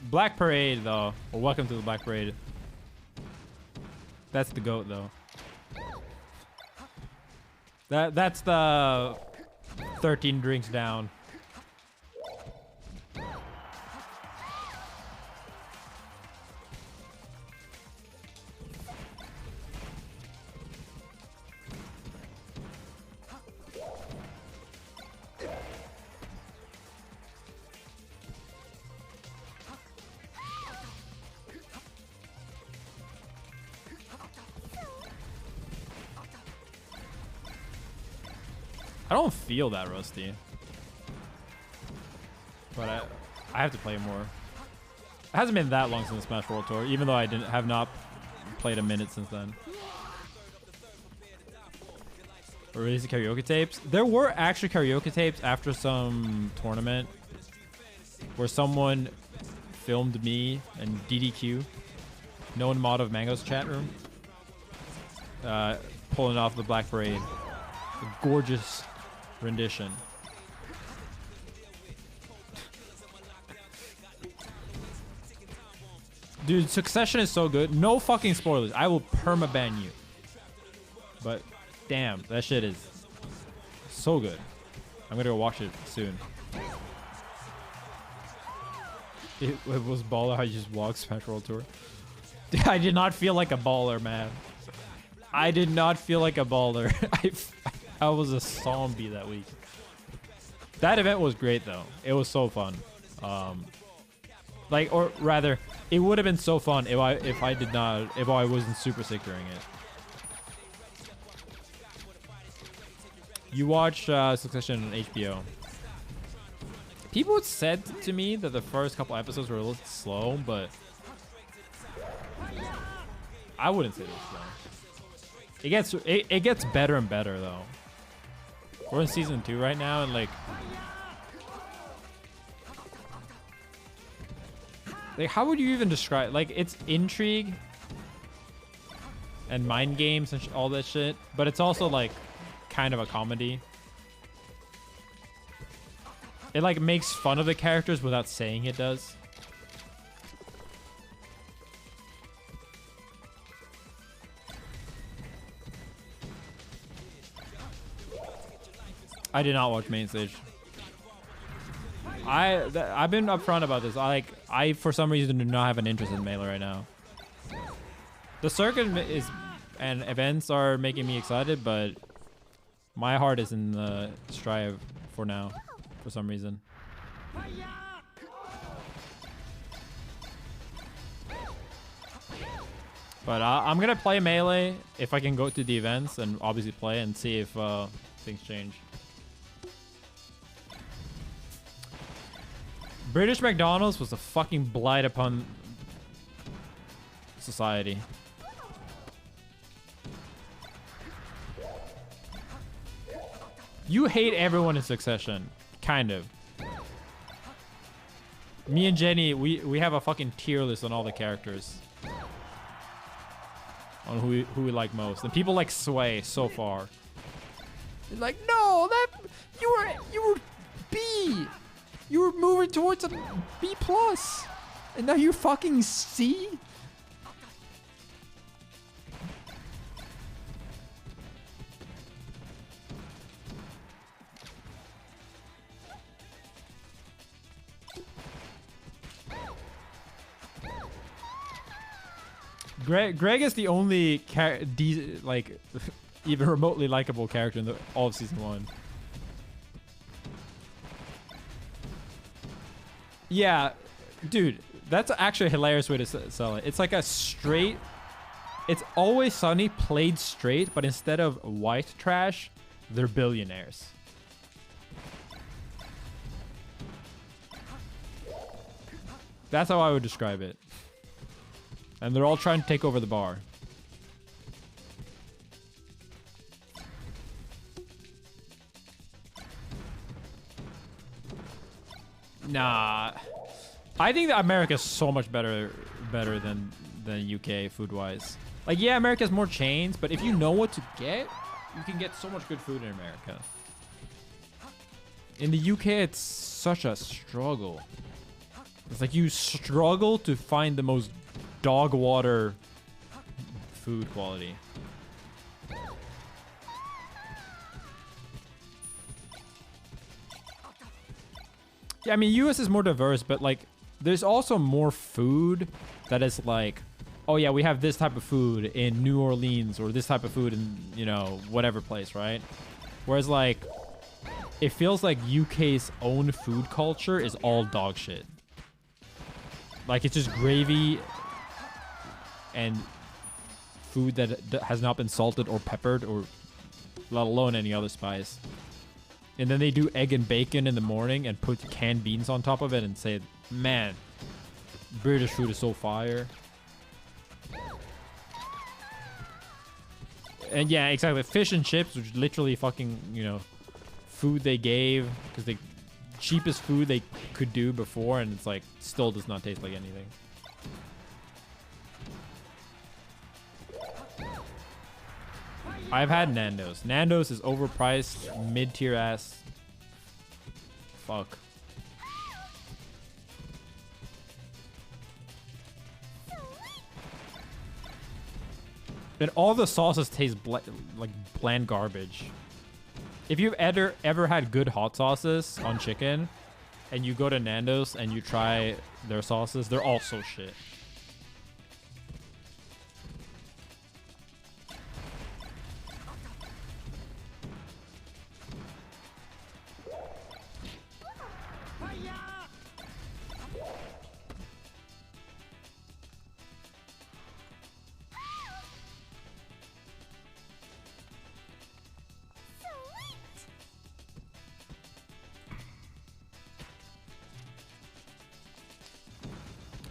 Black Parade though. Well, welcome to the Black Parade. That's the GOAT though. That's the 13 drinks down. I don't feel that rusty, but I have to play more. It hasn't been that long since the Smash World Tour, even though I have not played a minute since then. Release the karaoke tapes. There were actually karaoke tapes after some tournament where someone filmed me and DDQ, known mod of Mango's chat room, pulling off the Black Parade. A gorgeous rendition. Dude, Succession is so good. No fucking spoilers. I will permaban you. But damn, that shit is so good. I'm gonna go watch it soon. It was baller how you just walked Smash World Tour. Dude, I did not feel like a baller, man. I did not feel like a baller. I was a zombie that week. That event was great though. It was so fun. Like, or rather, it would have been so fun if I wasn't super sick during it. You watch Succession on HBO. People had said to me that the first couple episodes were a little slow, but I wouldn't say it was slow. It gets better and better though. We're in season 2 right now, and like how would you even describe? Like, it's intrigue and mind games and all that shit, but it's also like kind of a comedy. It like makes fun of the characters without saying it does. I did not watch main stage. I've been upfront about this. I for some reason do not have an interest in Melee right now. The circuit and events are making me excited, but my heart is in the Strive for now, for some reason. But I'm gonna play Melee if I can go to the events and obviously play and see if things change. British McDonald's was a fucking blight upon society. You hate everyone in Succession, kind of. Me and Jenny, we have a fucking tier list on all the characters, on who we like most, and people like Sway so far. They're like, no, that you were B. You were moving towards a B+, and now you're fucking C? Greg is the only like even remotely likable character in all of season 1. Yeah, dude, that's actually a hilarious way to sell it. It's like a straight. It's Always Sunny played straight, but instead of white trash, they're billionaires. That's how I would describe it. And they're all trying to take over the bar. Nah. I think that America's so much better than UK food-wise. Like, yeah, America has more chains, but if you know what to get, you can get so much good food in America. In the UK, it's such a struggle. It's like you struggle to find the most dog water food quality. Yeah, I mean, US is more diverse, but like, there's also more food that is like, oh yeah, we have this type of food in New Orleans or this type of food in, you know, whatever place, right? Whereas like, it feels like UK's own food culture is all dog shit. Like, it's just gravy and food that has not been salted or peppered or let alone any other spice. And then they do egg and bacon in the morning and put canned beans on top of it and say, man, British food is so fire. And yeah, exactly. Fish and chips, which is literally fucking, you know, food they gave because the cheapest food they could do before, and it's like still does not taste like anything. I've had Nando's. Nando's is overpriced, mid-tier ass. Fuck. And all the sauces taste like bland garbage. If you've ever had good hot sauces on chicken, and you go to Nando's and you try their sauces, they're all so shit.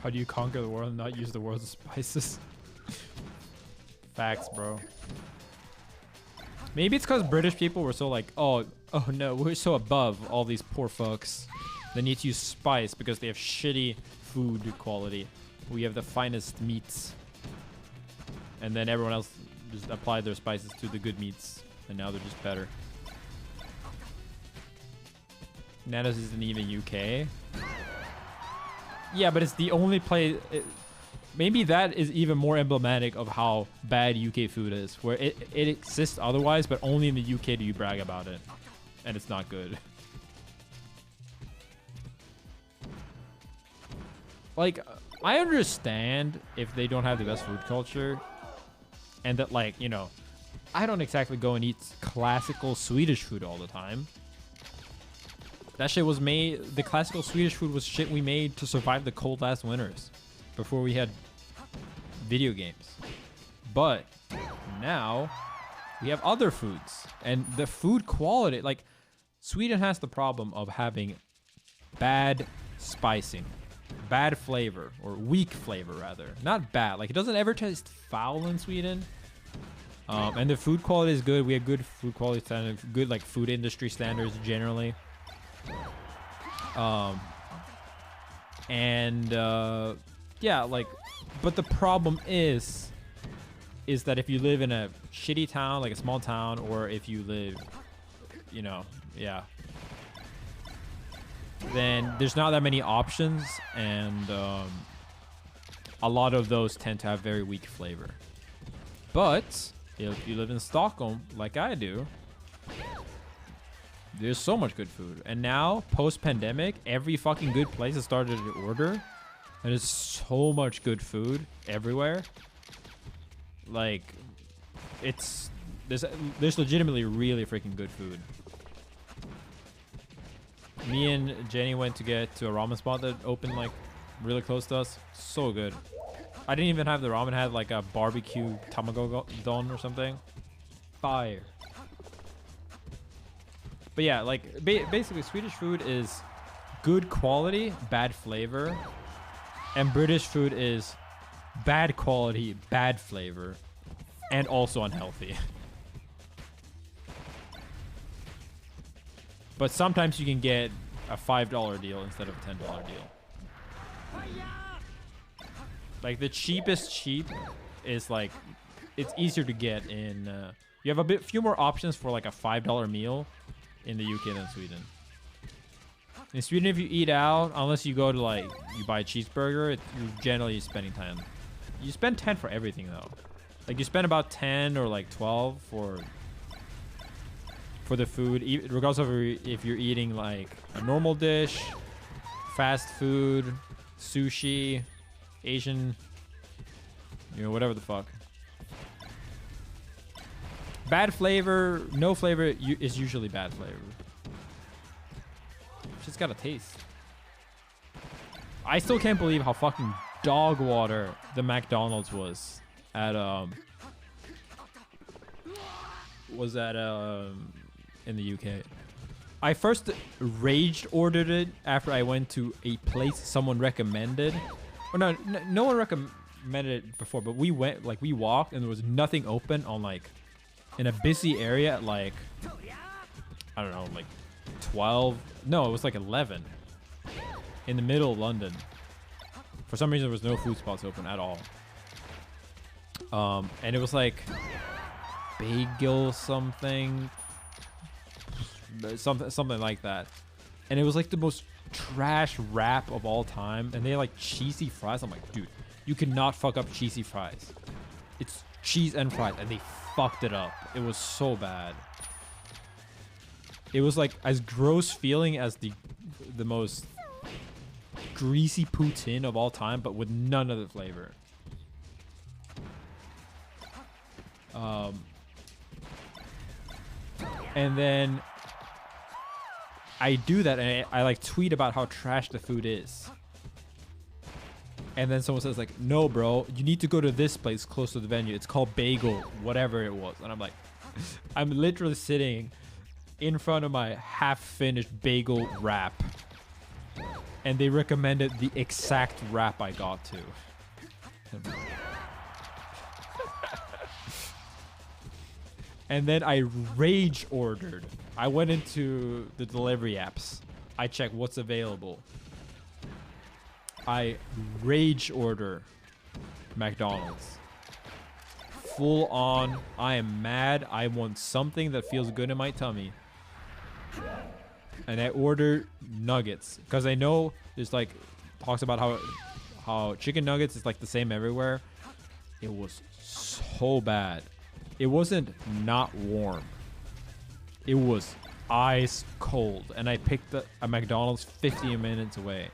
How do you conquer the world and not use the world's spices? Facts, bro. Maybe it's because British people were so like, oh no, we're so above all these poor fucks. They need to use spice because they have shitty food quality. We have the finest meats. And then everyone else just applied their spices to the good meats. And now they're just better. Nando's isn't even UK. Yeah, but it's the only place. Maybe that is even more emblematic of how bad UK food is, where it exists otherwise, but only in the UK do you brag about it, and it's not good. Like, I understand if they don't have the best food culture, and that, like, you know, I don't exactly go and eat classical Swedish food all the time. That shit was made, the classical Swedish food was shit we made to survive the cold ass winters before we had video games. But now we have other foods, and the food quality, like, Sweden has the problem of having bad spicing, bad flavor, or weak flavor rather. Not bad, like, it doesn't ever taste foul in Sweden. And the food quality is good. We have good food quality standards, good like food industry standards generally. Yeah, like, but the problem is that if you live in a shitty town, like a small town, or if you live, you know, yeah, then there's not that many options, and a lot of those tend to have very weak flavor. But if you live in Stockholm, like I do, there's so much good food. And now, post-pandemic, every fucking good place has started to order. And there's so much good food everywhere. Like, there's legitimately really freaking good food. Me and Jenny went to get to a ramen spot that opened like really close to us. So good. I didn't even have the ramen. It had like a barbecue tamago don or something. Fire. But yeah, like basically Swedish food is good quality, bad flavor. And British food is bad quality, bad flavor, and also unhealthy. But sometimes you can get a $5 deal instead of a $10 deal. Like the cheapest cheap is like, it's easier to get in, you have few more options for like a $5 meal in the UK than Sweden. In Sweden, if you eat out, unless you go to like, you buy a cheeseburger, you're generally spending 10. You spend 10 for everything though. Like you spend about 10 or like 12 for the food, regardless of if you're eating like a normal dish, fast food, sushi, Asian, you know, whatever the fuck. Bad flavor, no flavor is usually bad flavor. Just gotta taste. I still can't believe how fucking dog water the McDonald's was at in the UK. I first rage ordered it after I went to a place someone recommended. Or no one recommended it before, but we walked and there was nothing open on like in a busy area at like, I don't know, like 12. No, it was like 11 in the middle of London. For some reason, there was no food spots open at all. And it was like bagel something like that. And it was like the most trash wrap of all time. And they had like cheesy fries. I'm like, dude, you cannot fuck up cheesy fries. It's cheese and fries, and they fucked it up. It was so bad. It was like as gross feeling as the most greasy poutine of all time, but with none of the flavor. And then I do that, and I like tweet about how trash the food is. And then someone says like, no, bro, you need to go to this place close to the venue. It's called Bagel, whatever it was. And I'm like, I'm literally sitting in front of my half-finished bagel wrap. And they recommended the exact wrap I got to. And then I rage ordered. I went into the delivery apps. I checked what's available. I rage order McDonald's. Full on, I am mad. I want something that feels good in my tummy. And I order nuggets because I know there's like talks about how chicken nuggets is like the same everywhere. It was so bad. It wasn't not warm. It was ice cold, and I picked a McDonald's 50 minutes away.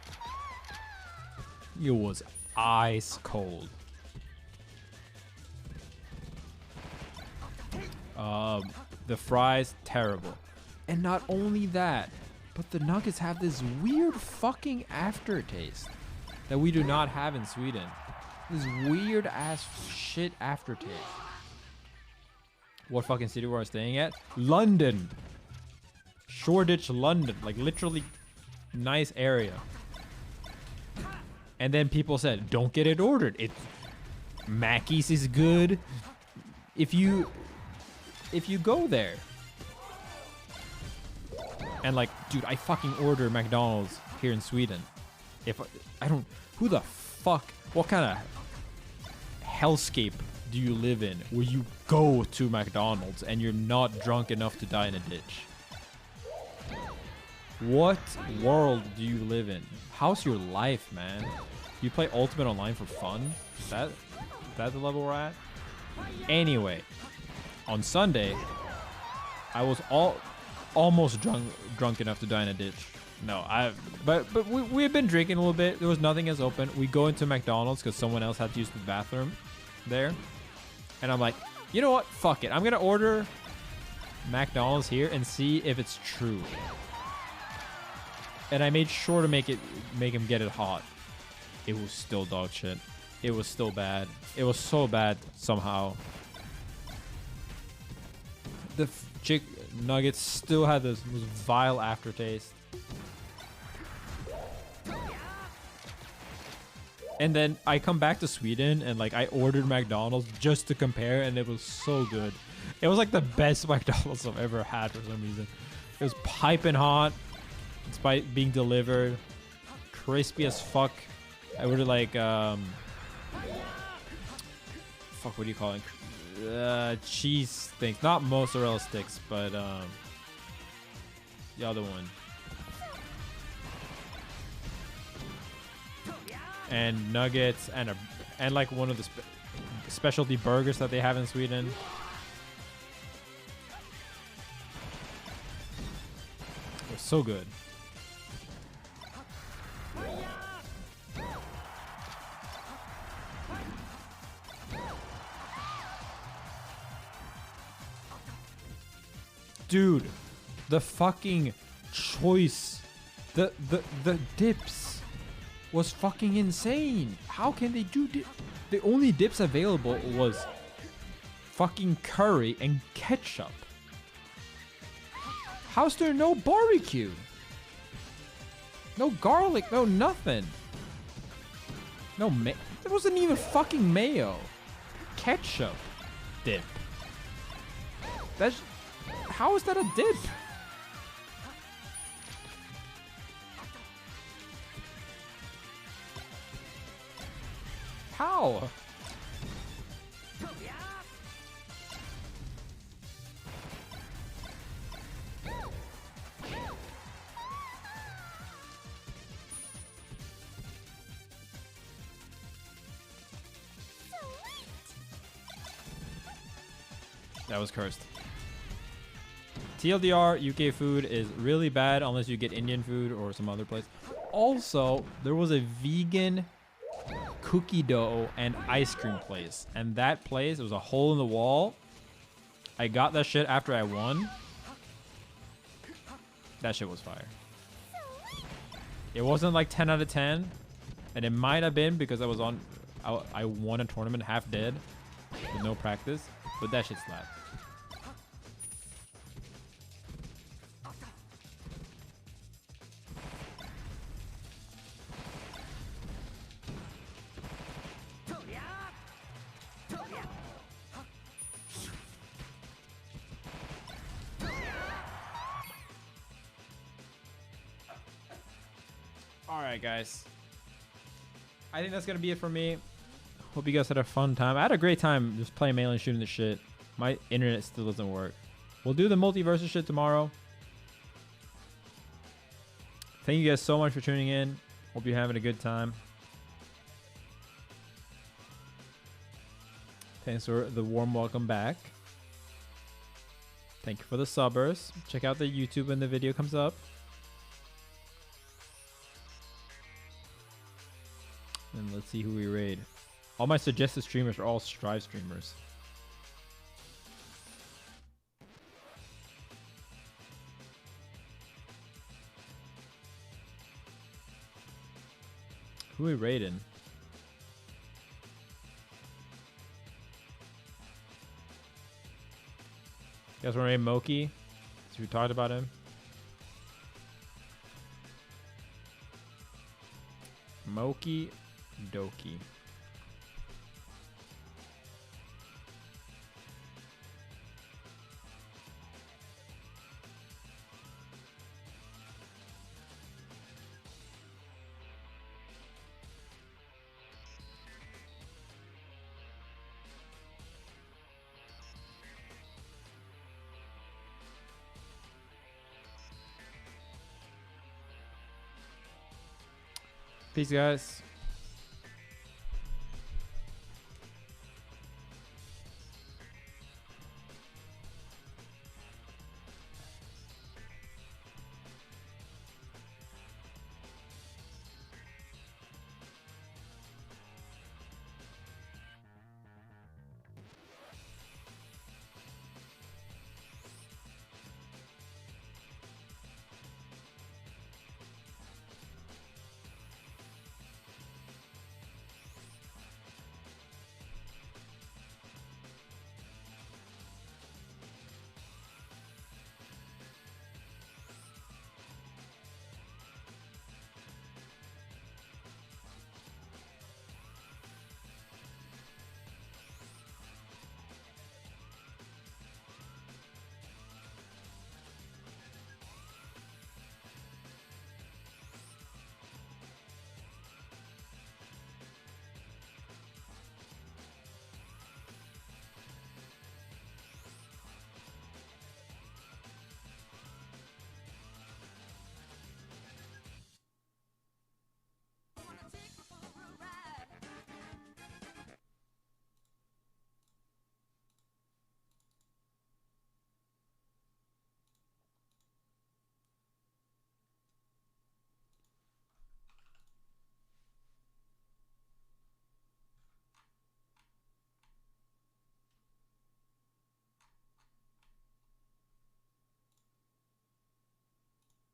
It was ice cold. The fries, terrible. And not only that, but the nuggets have this weird fucking aftertaste that we do not have in Sweden. This weird ass shit aftertaste. What fucking city were I staying at? London. Shoreditch, London. Like literally nice area. And then people said, don't get it ordered. Mackey's is good. If you go there. And like, dude, I fucking order McDonald's here in Sweden. Who the fuck, what kind of hellscape do you live in where you go to McDonald's and you're not drunk enough to die in a ditch? What world do you live in? How's your life, man? You play Ultimate Online for fun? Is that the level we're at? Anyway, on Sunday, I was almost drunk enough to die in a ditch. No, but we had been drinking a little bit. There was nothing else open. We go into McDonald's because someone else had to use the bathroom there. And I'm like, you know what? Fuck it. I'm going to order McDonald's here and see if it's true. And I made sure to make him get it hot. It was still dog shit. It was still bad. It was so bad somehow. The chick nuggets still had this vile aftertaste. And then I come back to Sweden and like I ordered McDonald's just to compare, and it was so good. It was like the best McDonald's I've ever had for some reason. It was piping hot despite being delivered. Crispy as fuck. I ordered like fuck, what do you call it? Cheese things. Not mozzarella sticks, but the other one. And nuggets and like one of the specialty burgers that they have in Sweden. It was so good. Dude, the fucking choice, the dips was fucking insane. How can they do dip? The only dips available was fucking curry and ketchup. How's there no barbecue? No garlic, no nothing. No there wasn't even fucking mayo. Ketchup dip. How is that a dip? How? That was cursed. TLDR, UK food is really bad unless you get Indian food or some other place. Also, there was a vegan cookie dough and ice cream place, and that place, it was a hole in the wall. I got that shit after I won. That shit was fire. It wasn't like 10 out of 10, and it might have been because I won a tournament half dead with no practice, but that shit slapped. Alright, guys. I think that's going to be it for me. Hope you guys had a fun time. I had a great time just playing melee and shooting the shit. My internet still doesn't work. We'll do the multiverse shit tomorrow. Thank you guys so much for tuning in. Hope you're having a good time. Thanks for the warm welcome back. Thank you for the subbers. Check out the YouTube when the video comes up. And let's see who we raid. All my suggested streamers are all Strive streamers. Who we raiding? You guys want to raid Moki? So we talked about him. Moki Doki. Peace, guys.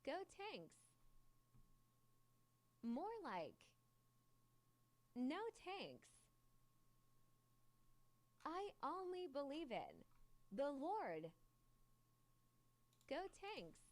Go tanks. More like, no tanks. I only believe in the Lord. Go tanks.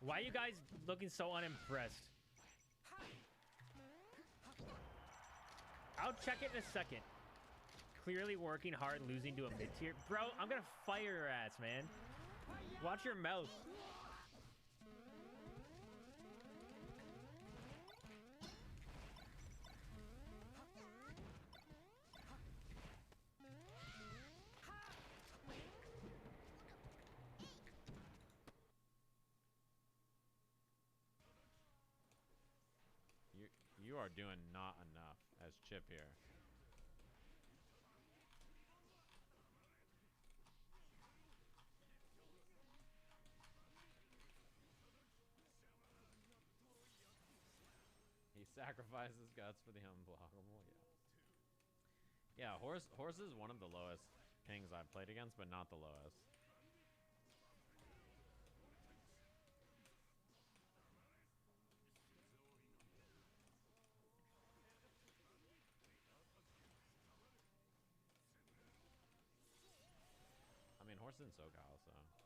Why are you guys looking so unimpressed? I'll check it in a second. Clearly working hard, losing to a mid-tier. Bro, I'm gonna fire your ass, man. Watch your mouth. You are doing not enough as Chip here. He sacrifices guts for the unblockable. Yeah. Yeah, horse is one of the lowest pings I've played against, but not the lowest. I mean, horse in SoCal, so.